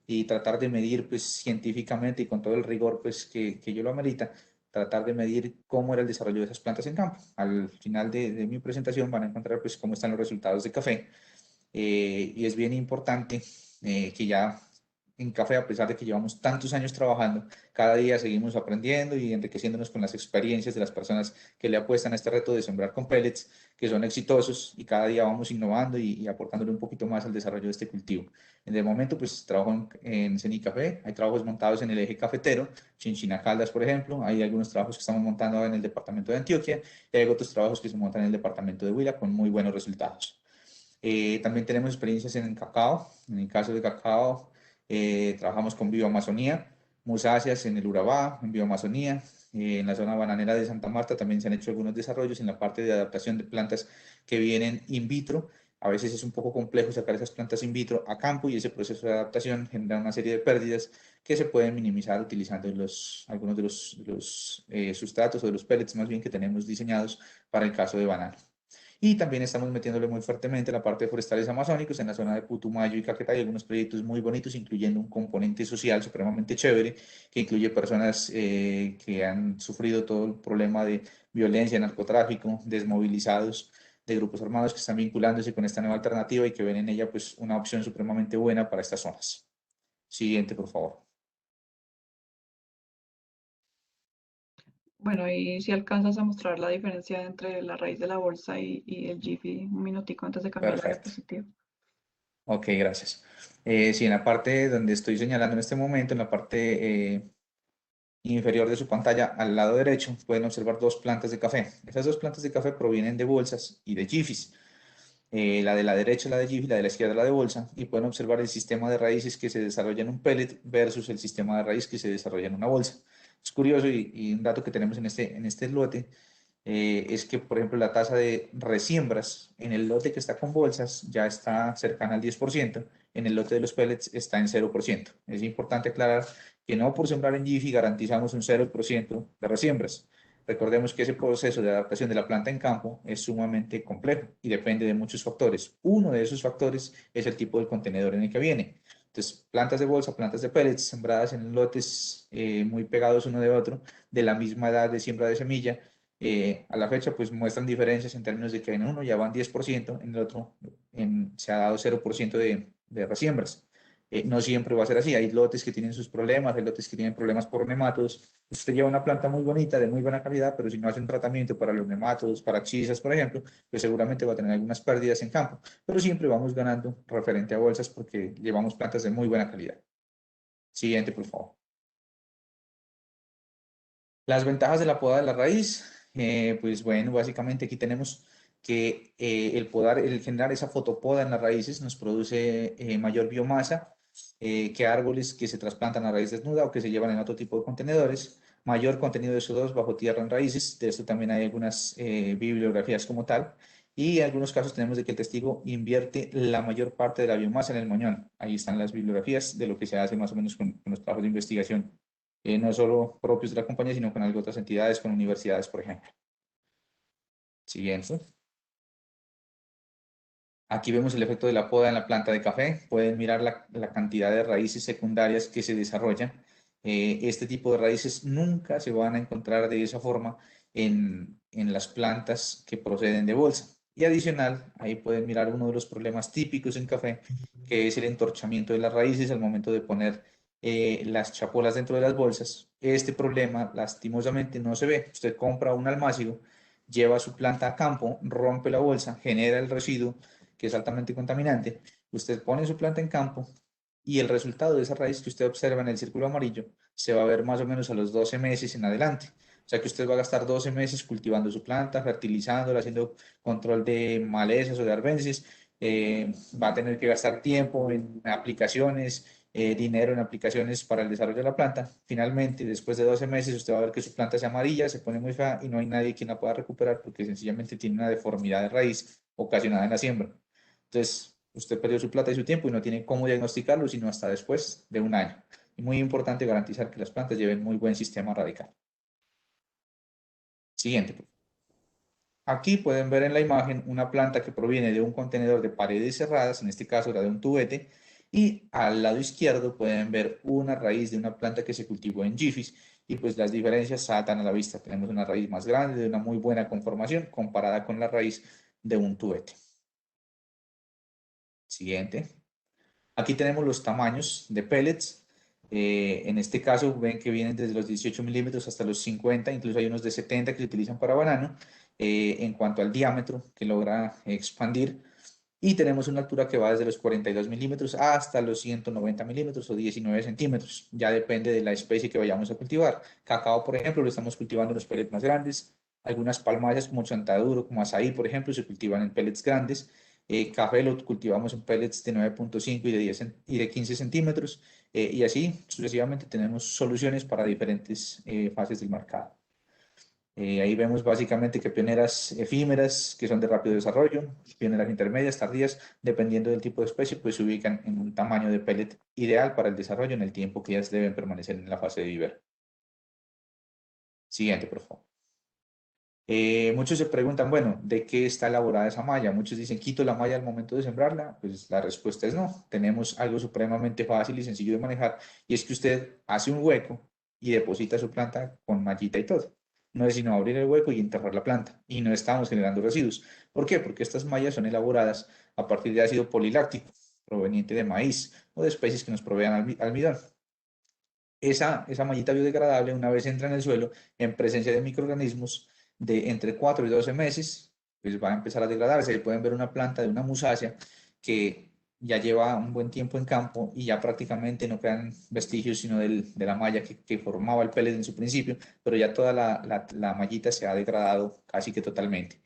y tratar de medir pues científicamente y con todo el rigor pues que yo lo amerita, tratar de medir cómo era el desarrollo de esas plantas en campo. Al final de mi presentación van a encontrar pues cómo están los resultados de café. Y es bien importante que ya en café, a pesar de que llevamos tantos años trabajando, cada día seguimos aprendiendo y enriqueciéndonos con las experiencias de las personas que le apuestan a este reto de sembrar con pellets, que son exitosos, y cada día vamos innovando y aportándole un poquito más al desarrollo de este cultivo. En el momento, pues trabajo en Cenicafé. Hay trabajos montados en el eje cafetero, Chinchina Caldas, por ejemplo. Hay algunos trabajos que estamos montando ahora en el departamento de Antioquia, y hay otros trabajos que se montan en el departamento de Huila con muy buenos resultados. También tenemos experiencias en el cacao. En el caso de cacao, trabajamos con Bioamazonía, musáceas en el Urabá, en Bioamazonía. En la zona bananera de Santa Marta también se han hecho algunos desarrollos en la parte de adaptación de plantas que vienen in vitro. A veces es un poco complejo sacar esas plantas in vitro a campo, y ese proceso de adaptación genera una serie de pérdidas que se pueden minimizar utilizando algunos de los sustratos, o de los pellets más bien, que tenemos diseñados para el caso de banano. Y también estamos metiéndole muy fuertemente la parte de forestales amazónicos en la zona de Putumayo y Caquetá. Hay algunos proyectos muy bonitos, incluyendo un componente social supremamente chévere, que incluye personas que han sufrido todo el problema de violencia, narcotráfico, desmovilizados de grupos armados que están vinculándose con esta nueva alternativa y que ven en ella pues una opción supremamente buena para estas zonas. Siguiente, por favor. Bueno, y si alcanzas a mostrar la diferencia entre la raíz de la bolsa y el Jiffy un minutico antes de cambiar la Perfecto. diapositiva. Ok, gracias. Sí, en la parte donde estoy señalando en este momento, en la parte inferior de su pantalla, al lado derecho, pueden observar dos plantas de café. Esas dos plantas de café provienen de bolsas y de Jiffys. La de la derecha es la de Jiffy, la de la izquierda la de bolsa, y pueden observar el sistema de raíces que se desarrolla en un pellet versus el sistema de raíz que se desarrolla en una bolsa. Es curioso y un dato que tenemos en este lote es que, por ejemplo, la tasa de resiembras en el lote que está con bolsas ya está cercana al 10%, en el lote de los pellets está en 0%. Es importante aclarar que no por sembrar en Jiffy garantizamos un 0% de resiembras. Recordemos que ese proceso de adaptación de la planta en campo es sumamente complejo y depende de muchos factores. Uno de esos factores es el tipo de contenedor en el que viene. Entonces, plantas de bolsa, plantas de pellets sembradas en lotes muy pegados uno de otro, de la misma edad de siembra de semilla, a la fecha pues muestran diferencias en términos de que en uno ya van 10%, en el otro se ha dado 0% de resiembras. No siempre va a ser así, hay lotes que tienen sus problemas, hay lotes que tienen problemas por nematodos. Usted lleva una planta muy bonita, de muy buena calidad, pero si no hace un tratamiento para los nematodos, para chisas, por ejemplo, pues seguramente va a tener algunas pérdidas en campo, pero siempre vamos ganando referente a bolsas porque llevamos plantas de muy buena calidad. Siguiente, por favor. Las ventajas de la poda de la raíz, pues bueno, básicamente aquí tenemos que el generar esa fotopoda en las raíces nos produce mayor biomasa que árboles que se trasplantan a raíz desnuda o que se llevan en otro tipo de contenedores, mayor contenido de CO2 bajo tierra en raíces, de esto también hay algunas bibliografías como tal, y en algunos casos tenemos de que el testigo invierte la mayor parte de la biomasa en el moñón. Ahí están las bibliografías de lo que se hace más o menos con los trabajos de investigación no solo propios de la compañía, sino con otras entidades, con universidades, por ejemplo. Siguiente. Aquí vemos el efecto de la poda en la planta de café. Pueden mirar la cantidad de raíces secundarias que se desarrollan. Este tipo de raíces nunca se van a encontrar de esa forma en las plantas que proceden de bolsa. Y adicional, ahí pueden mirar uno de los problemas típicos en café, que es el entorchamiento de las raíces al momento de poner las chapolas dentro de las bolsas. Este problema, lastimosamente, no se ve. Usted compra un almácigo, lleva su planta a campo, rompe la bolsa, genera el residuo que es altamente contaminante. Usted pone su planta en campo y el resultado de esa raíz que usted observa en el círculo amarillo se va a ver más o menos a los 12 meses en adelante. O sea que usted va a gastar 12 meses cultivando su planta, fertilizándola, haciendo control de malezas o de arbences. Va a tener que gastar tiempo en aplicaciones, dinero en aplicaciones para el desarrollo de la planta. Finalmente, después de 12 meses, usted va a ver que su planta es amarilla, se pone muy fea y no hay nadie quien la pueda recuperar porque sencillamente tiene una deformidad de raíz ocasionada en la siembra. Entonces, usted perdió su plata y su tiempo y no tiene cómo diagnosticarlo sino hasta después de un año. Y muy importante garantizar que las plantas lleven muy buen sistema radical. Siguiente. Aquí pueden ver en la imagen una planta que proviene de un contenedor de paredes cerradas, en este caso era de un tubete, y al lado izquierdo pueden ver una raíz de una planta que se cultivó en Jiffys y pues las diferencias saltan a la vista. Tenemos una raíz más grande, de una muy buena conformación comparada con la raíz de un tubete. Siguiente. Aquí tenemos los tamaños de pellets. En este caso ven que vienen desde los 18 milímetros hasta los 50, incluso hay unos de 70 que se utilizan para banano, en cuanto al diámetro que logra expandir. Y tenemos una altura que va desde los 42 milímetros hasta los 190 milímetros o 19 centímetros. Ya depende de la especie que vayamos a cultivar. Cacao, por ejemplo, lo estamos cultivando en los pellets más grandes. Algunas palmayas como chontaduro, como azaí, por ejemplo, se cultivan en pellets grandes. Café lo cultivamos en pellets de 9.5 y de 10 y de 15 centímetros. Y así sucesivamente tenemos soluciones para diferentes fases del mercado. Ahí vemos básicamente que pioneras efímeras, que son de rápido desarrollo, pioneras intermedias, tardías, dependiendo del tipo de especie, pues se ubican en un tamaño de pellet ideal para el desarrollo en el tiempo que ellas deben permanecer en la fase de vivero. Siguiente, por favor. Muchos se preguntan, bueno, ¿de qué está elaborada esa malla? Muchos dicen, ¿quito la malla al momento de sembrarla? Pues la respuesta es no. Tenemos algo supremamente fácil y sencillo de manejar, y es que usted hace un hueco y deposita su planta con mallita y todo. No es sino abrir el hueco y enterrar la planta, y no estamos generando residuos. ¿Por qué? Porque estas mallas son elaboradas a partir de ácido poliláctico, proveniente de maíz o de especies que nos provean almidón. Esa mallita biodegradable, una vez entra en el suelo, en presencia de microorganismos de entre 4 y 12 meses, pues va a empezar a degradarse. Ahí pueden ver una planta de una musácea que ya lleva un buen tiempo en campo y ya prácticamente no quedan vestigios sino de la malla que formaba el pellet en su principio, pero ya toda la mallita se ha degradado casi que totalmente.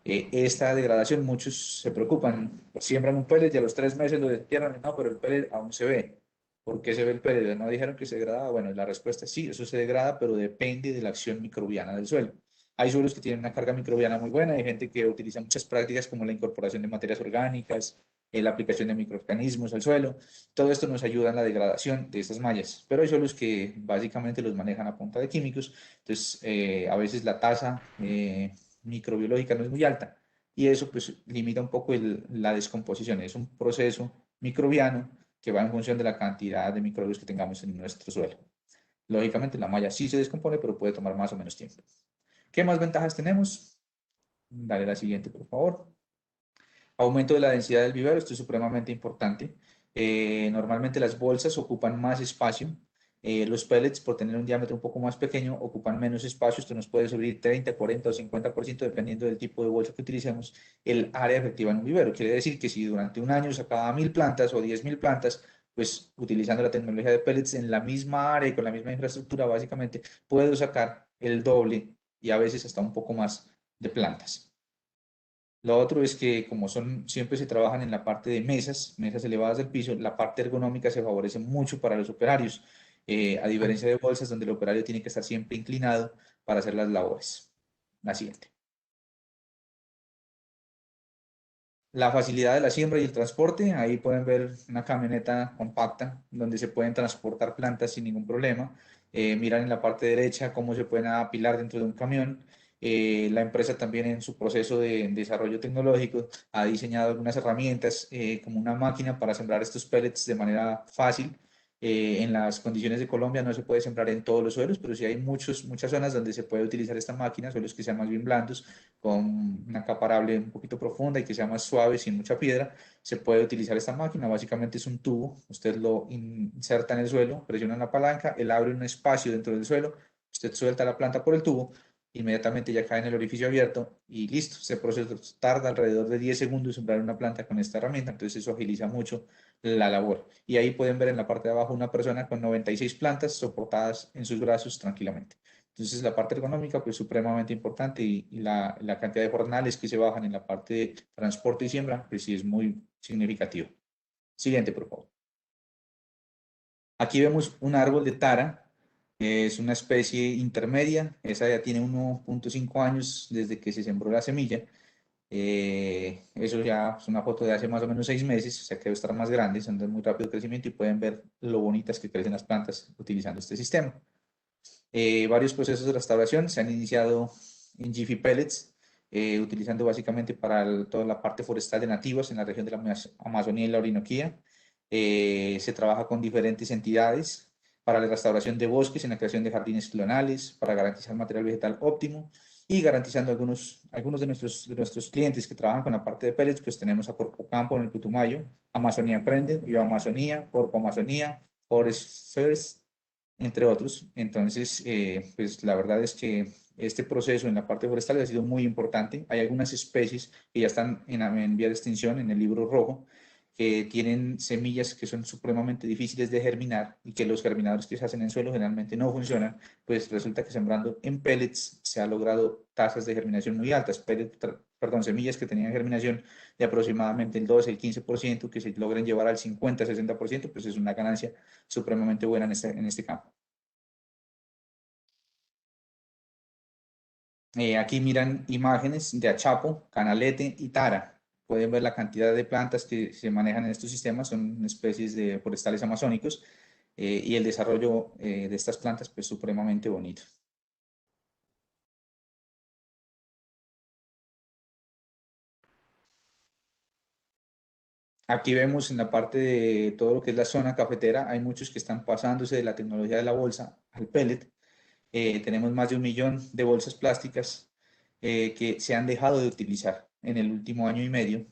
Esta degradación, muchos se preocupan, siembran un pellet y a los 3 meses lo destierran, no, pero el pellet aún se ve. ¿Por qué se ve el pellet? ¿No dijeron que se degradaba? Bueno, la respuesta es sí, eso se degrada, pero depende de la acción microbiana del suelo. Hay suelos que tienen una carga microbiana muy buena, hay gente que utiliza muchas prácticas como la incorporación de materias orgánicas, la aplicación de microorganismos al suelo. Todo esto nos ayuda en la degradación de estas mallas, pero hay suelos que básicamente los manejan a punta de químicos, entonces a veces la tasa microbiológica no es muy alta, y eso pues limita un poco la descomposición. Es un proceso microbiano que va en función de la cantidad de microbios que tengamos en nuestro suelo. Lógicamente la malla sí se descompone, pero puede tomar más o menos tiempo. ¿Qué más ventajas tenemos? Dale la siguiente, por favor. Aumento de la densidad del vivero, esto es supremamente importante. Normalmente las bolsas ocupan más espacio. Los pellets, por tener un diámetro un poco más pequeño, ocupan menos espacio. Esto nos puede subir 30, 40 o 50%, dependiendo del tipo de bolsa que utilicemos, el área efectiva en un vivero. Quiere decir que si durante un año sacaba 1000 plantas o 10.000 plantas, pues utilizando la tecnología de pellets en la misma área y con la misma infraestructura, básicamente, puedo sacar el doble y a veces hasta un poco más de plantas. Lo otro es que como siempre se trabajan en la parte de mesas elevadas del piso, la parte ergonómica se favorece mucho para los operarios, a diferencia de bolsas donde el operario tiene que estar siempre inclinado para hacer las labores. La siguiente. La facilidad de la siembra y el transporte. Ahí pueden ver una camioneta compacta donde se pueden transportar plantas sin ningún problema. Miran en la parte derecha cómo se pueden apilar dentro de un camión. La empresa también en su proceso de desarrollo tecnológico ha diseñado algunas herramientas como una máquina para sembrar estos pellets de manera fácil. En las condiciones de Colombia no se puede sembrar en todos los suelos, pero sí hay muchas zonas donde se puede utilizar esta máquina, suelos que sean más bien blandos, con una capa arable un poquito profunda y que sea más suave, sin mucha piedra. Se puede utilizar esta máquina. Básicamente es un tubo, usted lo inserta en el suelo, presiona la palanca, él abre un espacio dentro del suelo, usted suelta la planta por el tubo, inmediatamente ya cae en el orificio abierto y listo. Este proceso tarda alrededor de 10 segundos sembrar una planta con esta herramienta, entonces eso agiliza mucho la labor. Y ahí pueden ver en la parte de abajo una persona con 96 plantas soportadas en sus brazos tranquilamente. Entonces la parte ergonómica pues supremamente importante, y la cantidad de jornales que se bajan en la parte de transporte y siembra pues sí es muy significativo. Siguiente, por favor. Aquí vemos un árbol de tara, es una especie intermedia, esa ya tiene 1.5 años desde que se sembró la semilla. Eso ya es una foto de hace más o menos 6 meses, o sea que debe estar más grande, son de muy rápido crecimiento, y pueden ver lo bonitas que crecen las plantas utilizando este sistema. Varios procesos de restauración se han iniciado en Jiffy Pellets, utilizando básicamente para toda la parte forestal de nativos en la región de la Amazonía y la Orinoquía. Se trabaja con diferentes entidades para la restauración de bosques en la creación de jardines clonales, para garantizar material vegetal óptimo, y garantizando algunos de nuestros clientes que trabajan con la parte de pellets, pues tenemos a Corpocampo en el Putumayo, Amazonía Emprende, Bioamazonía, Corpo Amazonía, Forest First, entre otros. Entonces, pues la verdad es que este proceso en la parte forestal ha sido muy importante. Hay algunas especies que ya están en vía de extinción en el libro rojo, que tienen semillas que son supremamente difíciles de germinar y que los germinadores que se hacen en suelo generalmente no funcionan. Pues resulta que sembrando en pellets se ha logrado tasas de germinación muy altas. Perdón, semillas que tenían germinación de aproximadamente el 12, el 15%, que se logren llevar al 50, 60%, pues es una ganancia supremamente buena en este campo. Aquí miran imágenes de Achapo, Canalete y Tara. Pueden ver la cantidad de plantas que se manejan en estos sistemas, son especies de forestales amazónicos, y el desarrollo de estas plantas pues supremamente bonito. Aquí vemos en la parte de todo lo que es la zona cafetera, hay muchos que están pasándose de la tecnología de la bolsa al pellet. Tenemos más de 1 millón de bolsas plásticas que se han dejado de utilizar en el último año y medio,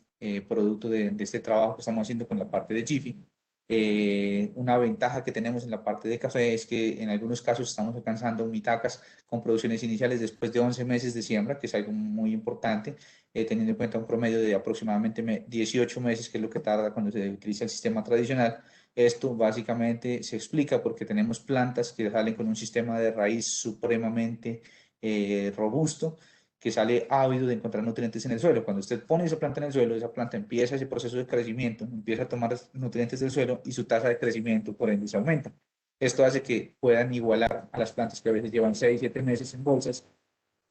producto de este trabajo que estamos haciendo con la parte de Jiffy. Una ventaja que tenemos en la parte de café es que en algunos casos estamos alcanzando mitacas con producciones iniciales después de 11 meses de siembra, que es algo muy importante, teniendo en cuenta un promedio de aproximadamente 18 meses, que es lo que tarda cuando se utiliza el sistema tradicional. Esto básicamente se explica porque tenemos plantas que salen con un sistema de raíz supremamente robusto, que sale ávido de encontrar nutrientes en el suelo. Cuando usted pone esa planta en el suelo, esa planta empieza ese proceso de crecimiento, empieza a tomar nutrientes del suelo y su tasa de crecimiento por ende se aumenta. Esto hace que puedan igualar a las plantas que a veces llevan 6, 7 meses en bolsas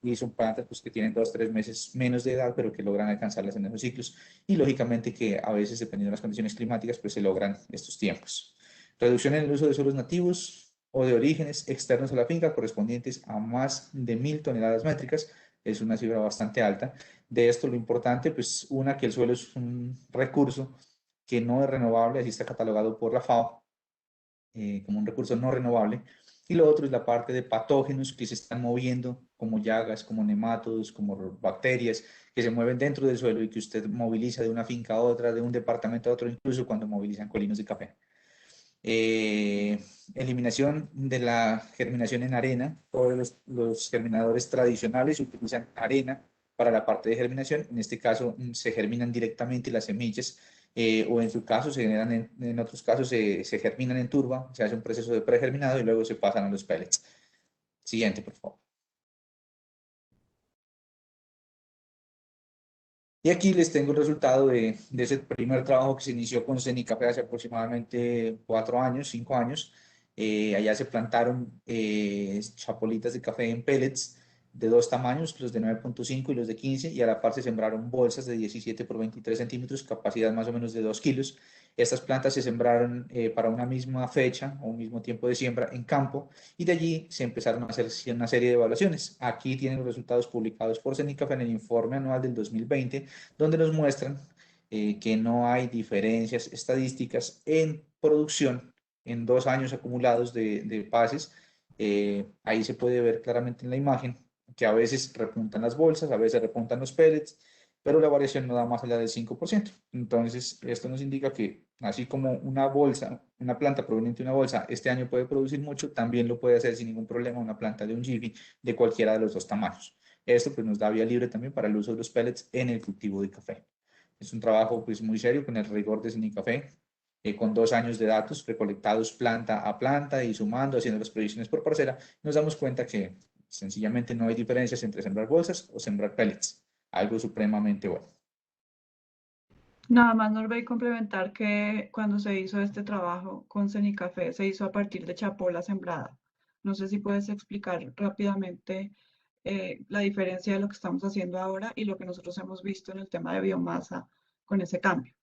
y son plantas pues, que tienen 2, 3 meses menos de edad, pero que logran alcanzarlas en esos ciclos. Y lógicamente que a veces, dependiendo de las condiciones climáticas, pues se logran estos tiempos. Reducción en el uso de suelos nativos o de orígenes externos a la finca correspondientes a más de 1.000 toneladas métricas. Es una cifra bastante alta. De esto lo importante, pues una, que el suelo es un recurso que no es renovable, así está catalogado por la FAO como un recurso no renovable. Y lo otro es la parte de patógenos que se están moviendo, como llagas, como nematodos, como bacterias, que se mueven dentro del suelo y que usted moviliza de una finca a otra, de un departamento a otro, incluso cuando movilizan colinos de café. Eliminación de la germinación en arena. Todos los germinadores tradicionales utilizan arena para la parte de germinación. En este caso se germinan directamente las semillas o en su caso se generan en otros casos se germinan en turba, se hace un proceso de pregerminado y luego se pasan a los pellets. Siguiente, por favor. Y aquí les tengo el resultado de ese primer trabajo que se inició con Cenicafé hace aproximadamente 4 años, 5 años. Allá se plantaron chapolitas de café en pellets de 2 tamaños, los de 9.5 y los de 15, y a la par se sembraron bolsas de 17 por 23 centímetros, capacidad más o menos de 2 kilos. Estas plantas se sembraron para una misma fecha o un mismo tiempo de siembra en campo, y de allí se empezaron a hacer una serie de evaluaciones. Aquí tienen los resultados publicados por Cenicafé en el informe anual del 2020, donde nos muestran que no hay diferencias estadísticas en producción en 2 años acumulados de pases. Ahí se puede ver claramente en la imagen que a veces repuntan las bolsas, a veces repuntan los pellets, pero la variación no da más allá del 5%. Entonces, esto nos indica que así como una bolsa, una planta proveniente de una bolsa, este año puede producir mucho, también lo puede hacer sin ningún problema una planta de un Jiffy de cualquiera de los 2 tamaños. Esto pues nos da vía libre también para el uso de los pellets en el cultivo de café. Es un trabajo pues muy serio con el rigor de Cenicafé, con 2 años de datos recolectados planta a planta y sumando, haciendo las proyecciones por parcela, nos damos cuenta que sencillamente no hay diferencias entre sembrar bolsas o sembrar pellets. Algo supremamente bueno. Nada más, Norbey, complementar que cuando se hizo este trabajo con Cenicafé se hizo a partir de chapola sembrada. No sé si puedes explicar rápidamente la diferencia de lo que estamos haciendo ahora y lo que nosotros hemos visto en el tema de biomasa con ese cambio.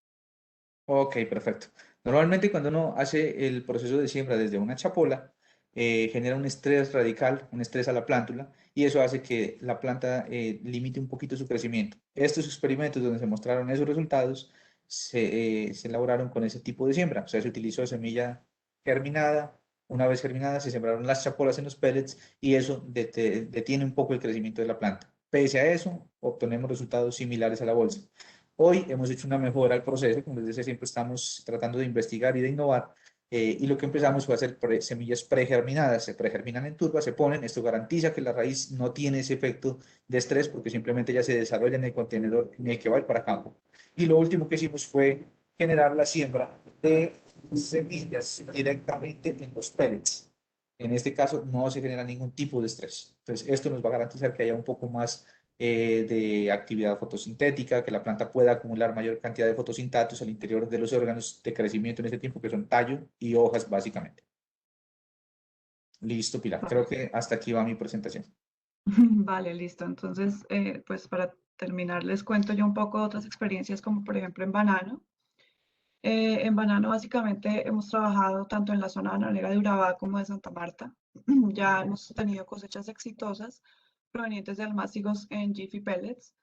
Ok, perfecto. Normalmente cuando uno hace el proceso de siembra desde una chapola, genera un estrés radical, un estrés a la plántula, y eso hace que la planta limite un poquito su crecimiento. Estos experimentos donde se mostraron esos resultados se elaboraron con ese tipo de siembra. O sea, se utilizó semilla germinada. Una vez germinada, se sembraron las chapolas en los pellets y eso detiene un poco el crecimiento de la planta. Pese a eso, obtenemos resultados similares a la bolsa. Hoy hemos hecho una mejora al proceso, como les decía, siempre estamos tratando de investigar y de innovar, y lo que empezamos fue a hacer semillas pregerminadas, se pregerminan en turba, se ponen, esto garantiza que la raíz no tiene ese efecto de estrés porque simplemente ya se desarrolla en el contenedor en el que va a ir para campo. Y lo último que hicimos fue generar la siembra de semillas directamente en los pellets. En este caso no se genera ningún tipo de estrés. Entonces esto nos va a garantizar que haya un poco más de actividad fotosintética, que la planta pueda acumular mayor cantidad de fotosintatos al interior de los órganos de crecimiento en este tiempo, que son tallo y hojas básicamente. Listo, Pilar. Creo que hasta aquí va mi presentación. Vale, listo. Entonces, pues para terminar, les cuento yo un poco otras experiencias, como por ejemplo en banano. En banano básicamente hemos trabajado tanto en la zona bananera de Urabá como de Santa Marta. Ya hemos tenido cosechas exitosas provenientes de almácigos en Jiffy Pellets.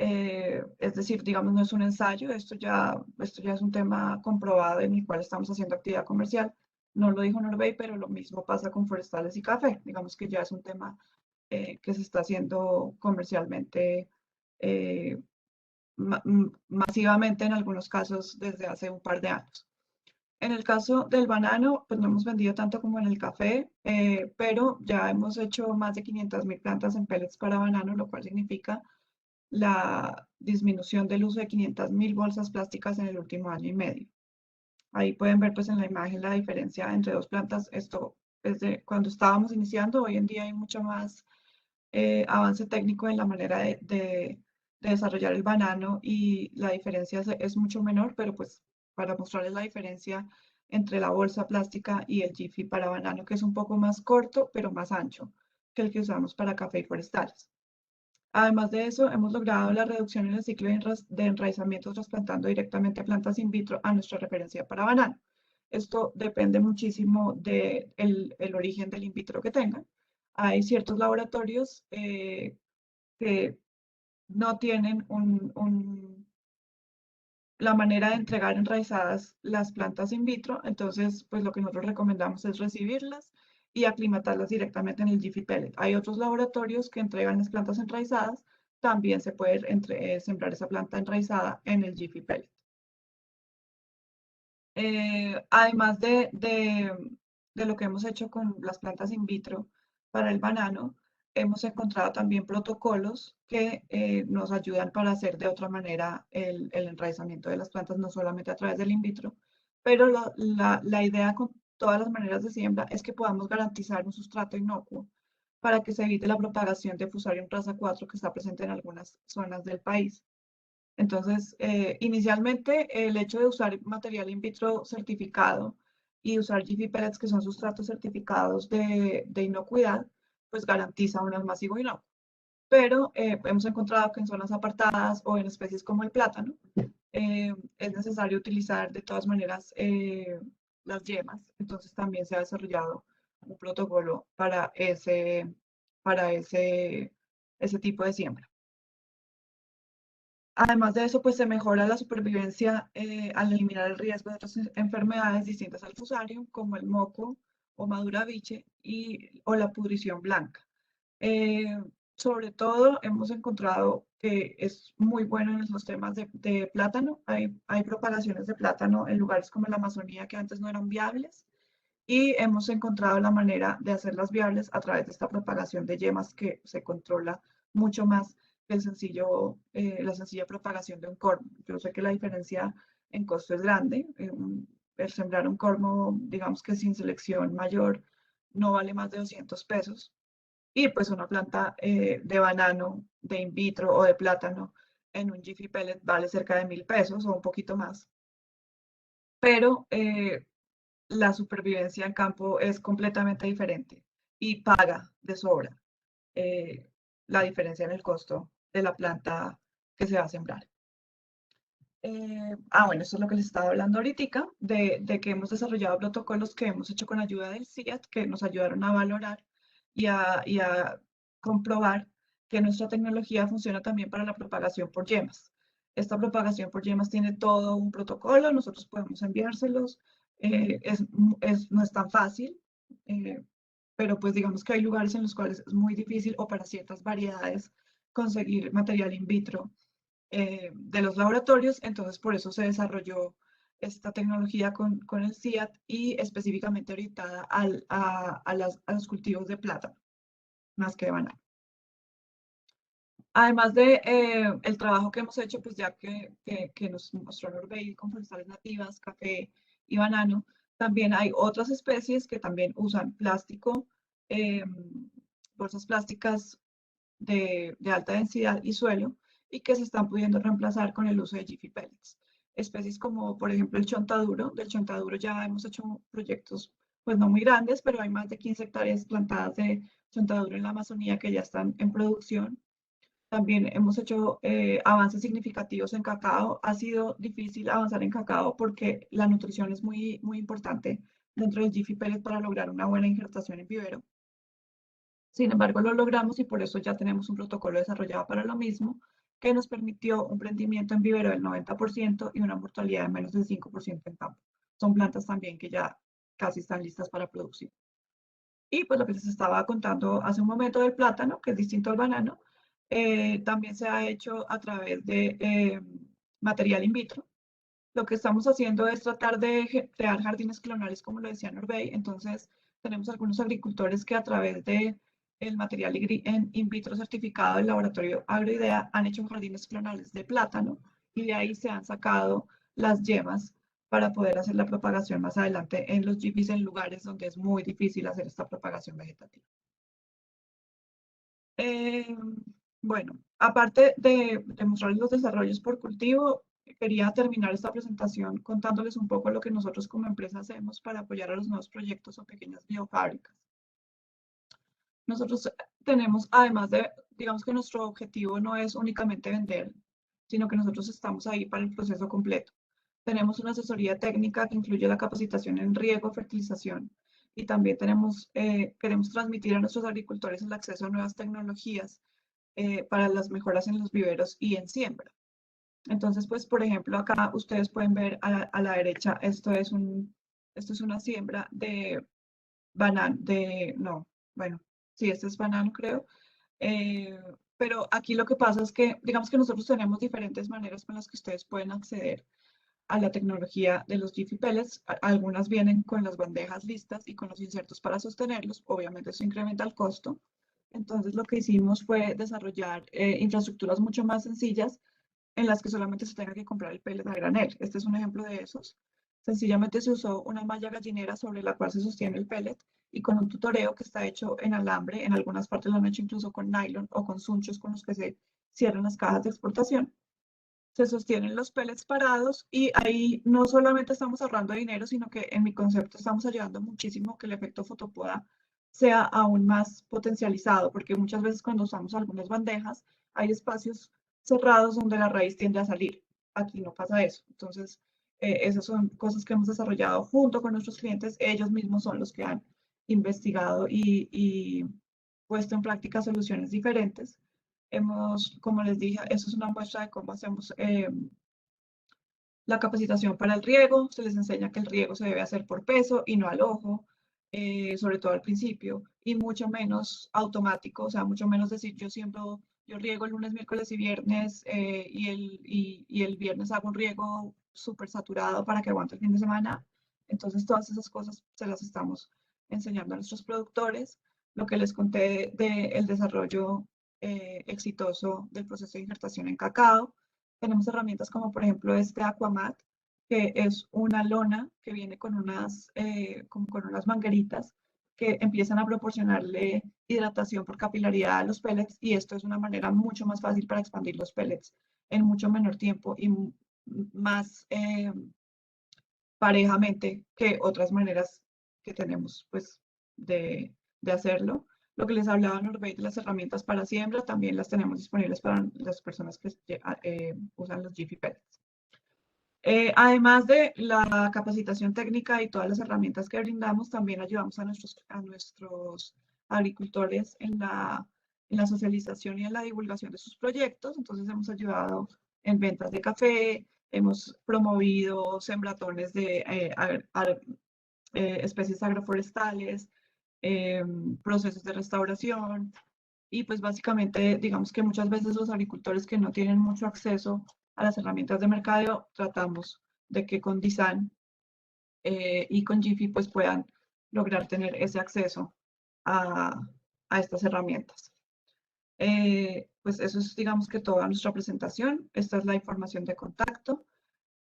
Es decir, digamos, no es un ensayo, esto ya es un tema comprobado en el cual estamos haciendo actividad comercial. No lo dijo Norbey, pero lo mismo pasa con forestales y café. Digamos que ya es un tema que se está haciendo comercialmente masivamente en algunos casos desde hace un par de años. En el caso del banano, pues no hemos vendido tanto como en el café, pero ya hemos hecho más de 500.000 plantas en pellets para banano, lo cual significa la disminución del uso de 500.000 bolsas plásticas en el último año y medio. Ahí pueden ver pues en la imagen la diferencia entre dos plantas. Esto es de cuando estábamos iniciando. Hoy en día hay mucho más avance técnico en la manera de desarrollar el banano y la diferencia es mucho menor, pero pues para mostrarles la diferencia entre la bolsa plástica y el Jiffy para banano, que es un poco más corto, pero más ancho que el que usamos para café y forestales. Además de eso, hemos logrado la reducción en el ciclo de enraizamiento trasplantando directamente plantas in vitro a nuestra referencia para banano. Esto depende muchísimo del el origen del in vitro que tengan. Hay ciertos laboratorios que no tienen la manera de entregar enraizadas las plantas in vitro, entonces pues lo que nosotros recomendamos es recibirlas y aclimatarlas directamente en el Jiffy Pellet. Hay otros laboratorios que entregan las plantas enraizadas, también se puede sembrar esa planta enraizada en el Jiffy Pellet. Además de lo que hemos hecho con las plantas in vitro para el banano, hemos encontrado también protocolos que nos ayudan para hacer de otra manera el enraizamiento de las plantas, no solamente a través del in vitro, pero la idea con todas las maneras de siembra es que podamos garantizar un sustrato inocuo para que se evite la propagación de Fusarium raza 4 que está presente en algunas zonas del país. Entonces, inicialmente el hecho de usar material in vitro certificado y usar Jiffy Pellets, que son sustratos certificados de inocuidad, pues garantiza un almacigo inocuo. Pero hemos encontrado que en zonas apartadas o en especies como el plátano, es necesario utilizar de todas maneras las yemas. Entonces también se ha desarrollado un protocolo para ese tipo de siembra. Además de eso, pues se mejora la supervivencia al eliminar el riesgo de otras enfermedades distintas al fusarium, como el moco o maduraviche o la pudrición blanca. Sobre todo, hemos encontrado que es muy bueno en los temas de plátano. Hay propagaciones de plátano en lugares como la Amazonía que antes no eran viables y hemos encontrado la manera de hacerlas viables a través de esta propagación de yemas que se controla mucho más que la sencilla propagación de un cormo. Yo sé que la diferencia en costo es grande. El sembrar un cormo, digamos que sin selección mayor, no vale más de 200 pesos. Y pues una planta de banano, de in vitro o de plátano en un Jiffy Pellet vale cerca de 1.000 pesos o un poquito más. Pero la supervivencia en campo es completamente diferente y paga de sobra la diferencia en el costo de la planta que se va a sembrar. Bueno, eso es lo que les estaba hablando ahorita, de que hemos desarrollado protocolos que hemos hecho con ayuda del CIAT, que nos ayudaron a valorar y a comprobar que nuestra tecnología funciona también para la propagación por yemas. Esta propagación por yemas tiene todo un protocolo, nosotros podemos enviárselos, no es tan fácil, pero pues digamos que hay lugares en los cuales es muy difícil o para ciertas variedades conseguir material in vitro de los laboratorios, entonces por eso se desarrolló esta tecnología con el CIAT y específicamente orientada a los cultivos de plátano, más que de banano. Además de el trabajo que hemos hecho, pues ya que nos mostró Norbey con forestales nativas, café y banano, también hay otras especies que también usan plástico, bolsas plásticas de alta densidad y suelo, y que se están pudiendo reemplazar con el uso de Jiffy Pellets. Especies como, por ejemplo, el chontaduro. Del chontaduro ya hemos hecho proyectos, pues no muy grandes, pero hay más de 15 hectáreas plantadas de chontaduro en la Amazonía que ya están en producción. También hemos hecho avances significativos en cacao. Ha sido difícil avanzar en cacao porque la nutrición es muy, muy importante dentro del Jiffy Pellet para lograr una buena injertación en vivero. Sin embargo, lo logramos y por eso ya tenemos un protocolo desarrollado para lo mismo que nos permitió un prendimiento en vivero del 90% y una mortalidad de menos del 5% en campo. Son plantas también que ya casi están listas para producir. Y pues lo que les estaba contando hace un momento del plátano, que es distinto al banano, también se ha hecho a través de material in vitro. Lo que estamos haciendo es tratar de crear jardines clonales, como lo decía Norbey. Entonces, tenemos algunos agricultores que a través de el material in vitro certificado del laboratorio Agroidea han hecho jardines clonales de plátano y de ahí se han sacado las yemas para poder hacer la propagación más adelante en los jifis en lugares donde es muy difícil hacer esta propagación vegetativa. Bueno, aparte de mostrarles los desarrollos por cultivo, quería terminar esta presentación contándoles un poco lo que nosotros como empresa hacemos para apoyar a los nuevos proyectos o pequeñas biofábricas. Nosotros tenemos, además de, digamos que nuestro objetivo no es únicamente vender, sino que nosotros estamos ahí para el proceso completo. Tenemos una asesoría técnica que incluye la capacitación en riego, fertilización, y también queremos transmitir a nuestros agricultores el acceso a nuevas tecnologías para las mejoras en los viveros y en siembra. Entonces, pues, por ejemplo, acá ustedes pueden ver a la derecha, esto es una siembra de banano, sí, este es banano, creo. Pero aquí lo que pasa es que, digamos que nosotros tenemos diferentes maneras con las que ustedes pueden acceder a la tecnología de los Jiffy Pellets. Algunas vienen con las bandejas listas y con los insertos para sostenerlos. Obviamente eso incrementa el costo. Entonces lo que hicimos fue desarrollar infraestructuras mucho más sencillas en las que solamente se tenga que comprar el pellet a granel. Este es un ejemplo de esos. Sencillamente se usó una malla gallinera sobre la cual se sostiene el pellet y con un tutoreo que está hecho en alambre, en algunas partes lo han hecho incluso con nylon o con sunchos con los que se cierran las cajas de exportación. Se sostienen los pellets parados y ahí no solamente estamos ahorrando dinero, sino que en mi concepto estamos ayudando muchísimo que el efecto fotopoda sea aún más potencializado, porque muchas veces cuando usamos algunas bandejas hay espacios cerrados donde la raíz tiende a salir. Aquí no pasa eso. Entonces, esas son cosas que hemos desarrollado junto con nuestros clientes. Ellos mismos son los que han investigado y puesto en práctica soluciones diferentes. Como les dije, eso es una muestra de cómo hacemos la capacitación para el riego. Se les enseña que el riego se debe hacer por peso y no al ojo, sobre todo al principio, y mucho menos automático, o sea, mucho menos decir yo riego el lunes, miércoles y viernes y el viernes hago un riego súper saturado para que aguante el fin de semana. Entonces, todas esas cosas se las estamos enseñando a nuestros productores. Lo que les conté del desarrollo exitoso del proceso de injertación en cacao. Tenemos herramientas como por ejemplo este Aquamat, que es una lona que viene con como con unas mangueritas que empiezan a proporcionarle hidratación por capilaridad a los pellets y esto es una manera mucho más fácil para expandir los pellets en mucho menor tiempo y más parejamente que otras maneras que tenemos pues de hacerlo. Lo que les hablaba Norbey de las herramientas para siembra, también las tenemos disponibles para las personas que usan los Jiffy Pellets. Además de la capacitación técnica y todas las herramientas que brindamos, también ayudamos a nuestros agricultores en la socialización y en la divulgación de sus proyectos. Entonces hemos ayudado en ventas de café, hemos promovido sembratones de especies agroforestales, procesos de restauración y pues básicamente digamos que muchas veces los agricultores que no tienen mucho acceso a las herramientas de mercadeo tratamos de que con Disan y con Jiffy pues puedan lograr tener ese acceso a estas herramientas. Pues eso es digamos que toda nuestra presentación. Esta es la información de contacto.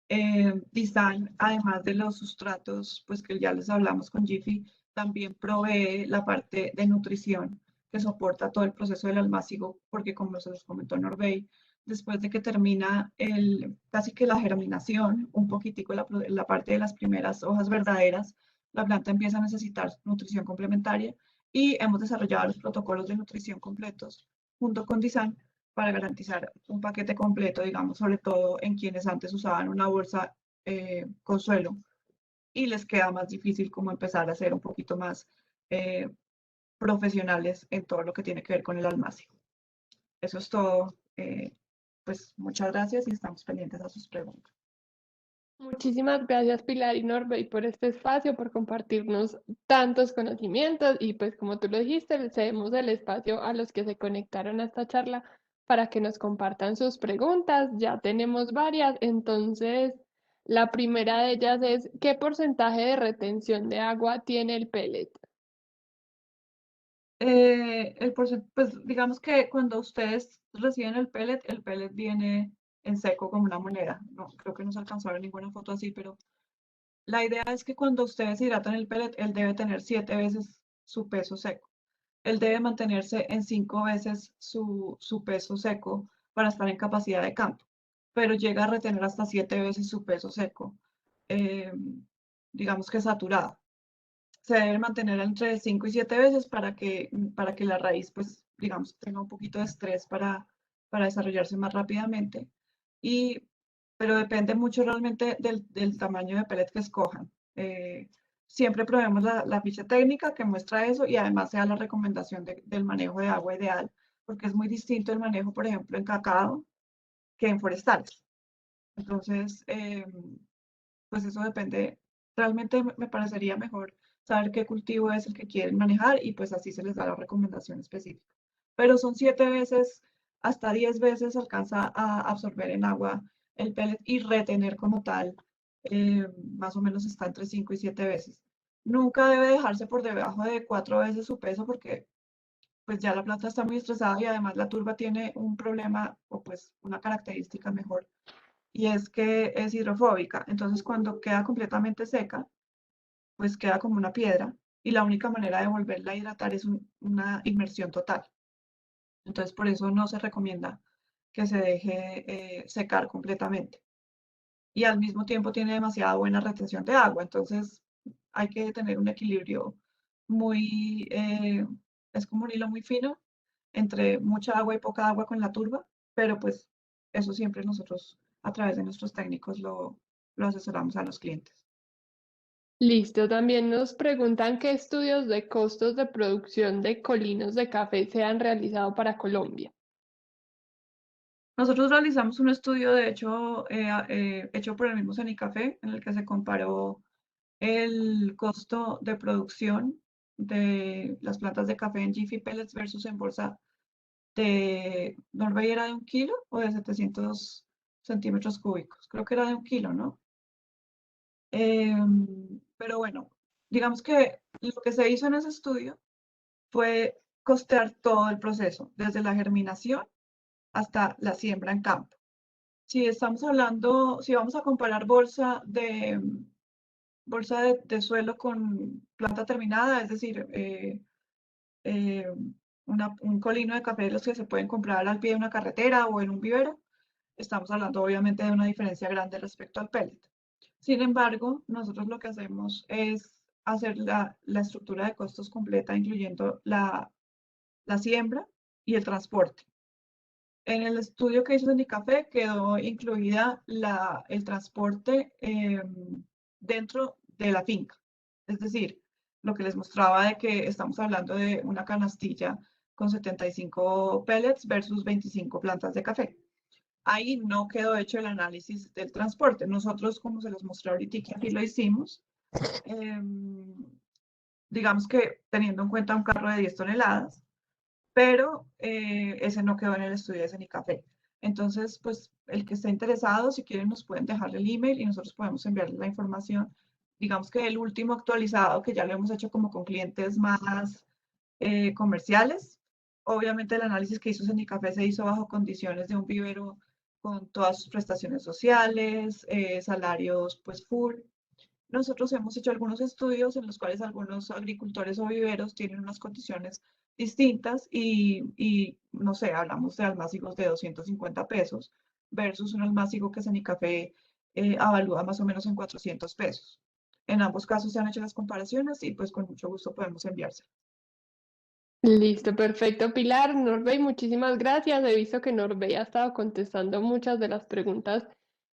Design, además de los sustratos, pues que ya les hablamos con Jiffy, también provee la parte de nutrición que soporta todo el proceso del almácigo, porque como se los comentó Norbey, después de que termina casi que la germinación, un poquitico la parte de las primeras hojas verdaderas, la planta empieza a necesitar nutrición complementaria y hemos desarrollado los protocolos de nutrición completos junto con Design para garantizar un paquete completo, digamos, sobre todo en quienes antes usaban una bolsa con suelo y les queda más difícil como empezar a ser un poquito más profesionales en todo lo que tiene que ver con el almacén. Eso es todo pues muchas gracias y estamos pendientes a sus preguntas. Muchísimas gracias Pilar y Norbey por este espacio, por compartirnos tantos conocimientos y pues como tú lo dijiste, le cedemos el espacio a los que se conectaron a esta charla para que nos compartan sus preguntas. Ya tenemos varias, entonces la primera de ellas es, ¿qué porcentaje de retención de agua tiene el pellet? Pues digamos que cuando ustedes reciben el pellet viene en seco como una moneda. No, creo que no se alcanzó a ver ninguna foto así, pero la idea es que cuando ustedes hidratan el pellet, él debe tener 7 veces su peso seco. Él debe mantenerse en 5 veces su peso seco para estar en capacidad de campo, pero llega a retener hasta 7 veces su peso seco, eh, digamos que saturado. Se debe mantener entre 5 y 7 veces para que la raíz, pues, digamos, tenga un poquito de estrés para desarrollarse más rápidamente. Y, pero depende mucho realmente del tamaño de pellet que escojan. Siempre probemos la ficha técnica que muestra eso y además sea la recomendación del manejo de agua ideal, porque es muy distinto el manejo, por ejemplo, en cacao que en forestales. Entonces, pues eso depende. Realmente me parecería mejor saber qué cultivo es el que quieren manejar y pues así se les da la recomendación específica. Pero son 7 veces, hasta 10 veces alcanza a absorber en agua el pellet y retener como tal, más o menos está entre 5 y 7 veces. Nunca debe dejarse por debajo de 4 veces su peso porque pues ya la planta está muy estresada y además la turba tiene un problema o pues una característica mejor y es que es hidrofóbica. Entonces, cuando queda completamente seca, pues queda como una piedra y la única manera de volverla a hidratar es una inmersión total. Entonces, por eso no se recomienda que se deje secar completamente. Y al mismo tiempo tiene demasiada buena retención de agua. Entonces, hay que tener un equilibrio muy, es como un hilo muy fino entre mucha agua y poca agua con la turba, pero pues eso siempre nosotros a través de nuestros técnicos lo asesoramos a los clientes. Listo, también nos preguntan qué estudios de costos de producción de colinos de café se han realizado para Colombia. Nosotros realizamos un estudio, de hecho, hecho por el mismo Cenicafé, en el que se comparó el costo de producción de las plantas de café en Jiffy Pellets versus en bolsa de Norbey era de 1 kilo o de 700 centímetros cúbicos. Creo que era de 1 kilo, ¿no? Pero bueno, digamos que lo que se hizo en ese estudio fue costear todo el proceso, desde la germinación hasta la siembra en campo. Si estamos hablando, si vamos a comparar bolsa de suelo con planta terminada, es decir, eh, un colino de café de los que se pueden comprar al pie de una carretera o en un vivero, estamos hablando obviamente de una diferencia grande respecto al pellet. Sin embargo, nosotros lo que hacemos es hacer la estructura de costos completa, incluyendo la siembra y el transporte. En el estudio que hizo Cenicafé quedó incluida el transporte dentro de la finca. Es decir, lo que les mostraba de que estamos hablando de una canastilla con 75 pellets versus 25 plantas de café. Ahí no quedó hecho el análisis del transporte. Nosotros, como se los mostré ahorita, que aquí lo hicimos, digamos que teniendo en cuenta un carro de 10 toneladas, pero ese no quedó en el estudio de Cenicafé. Entonces, pues el que esté interesado, si quieren, nos pueden dejar el email y nosotros podemos enviarles la información. Digamos que el último actualizado, que ya lo hemos hecho como con clientes más comerciales. Obviamente el análisis que hizo Cenicafé se hizo bajo condiciones de un vivero con todas sus prestaciones sociales, salarios pues full. Nosotros hemos hecho algunos estudios en los cuales algunos agricultores o viveros tienen unas condiciones distintas y no sé, hablamos de almácigos de 250 pesos versus un almácigo que Cenicafé avalúa más o menos en 400 pesos. En ambos casos se han hecho las comparaciones y pues con mucho gusto podemos enviárselo. Listo, perfecto. Pilar, Norbey, muchísimas gracias. He visto que Norbey ha estado contestando muchas de las preguntas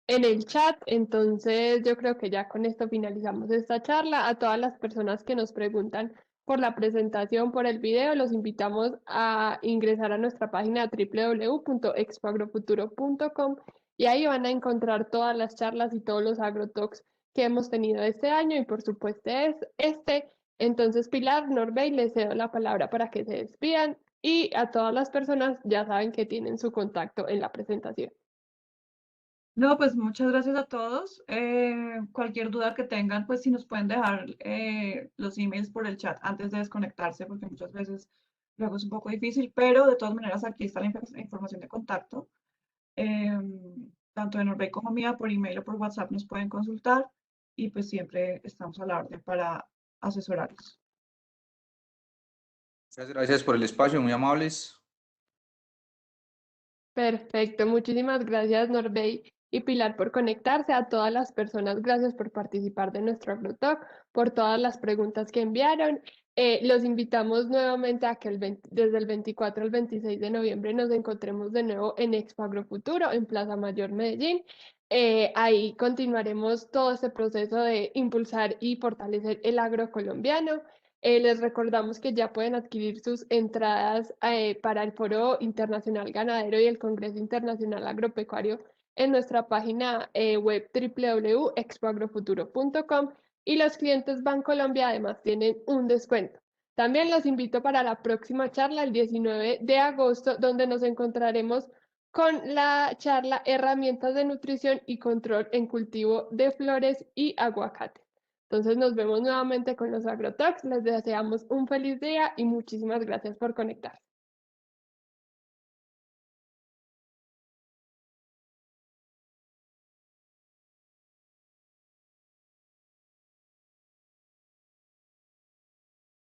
en el chat, entonces yo creo que ya con esto finalizamos esta charla. A todas las personas que nos preguntan por la presentación, por el video. Los invitamos a ingresar a nuestra página www.expoagrofuturo.com y ahí van a encontrar todas las charlas y todos los agrotalks que hemos tenido este año y por supuesto este. Entonces, Pilar, Norbey, les cedo la palabra para que se despidan y a todas las personas ya saben que tienen su contacto en la presentación. No, pues muchas gracias a todos. Cualquier duda que tengan, pues si nos pueden dejar los emails por el chat antes de desconectarse, porque muchas veces luego es un poco difícil, pero de todas maneras aquí está la información de contacto. Tanto de Norbey como mía, por email o por WhatsApp nos pueden consultar y pues siempre estamos a la orden para asesorarlos. Muchas gracias por el espacio, muy amables. Perfecto, muchísimas gracias Norbey y Pilar por conectarse. A todas las personas, gracias por participar de nuestro AgroTalk, por todas las preguntas que enviaron. Los invitamos nuevamente a que desde el 24 al 26 de noviembre nos encontremos de nuevo en Expo Agrofuturo en Plaza Mayor Medellín. Ahí continuaremos todo este proceso de impulsar y fortalecer el agro colombiano. Les recordamos que ya pueden adquirir sus entradas para el Foro Internacional Ganadero y el Congreso Internacional Agropecuario en nuestra página web www.expoagrofuturo.com y los clientes Bancolombia además tienen un descuento. También los invito para la próxima charla el 19 de agosto, donde nos encontraremos con la charla Herramientas de Nutrición y Control en Cultivo de Flores y Aguacate. Entonces nos vemos nuevamente con los AgroTalks. Les deseamos un feliz día y muchísimas gracias por conectarse.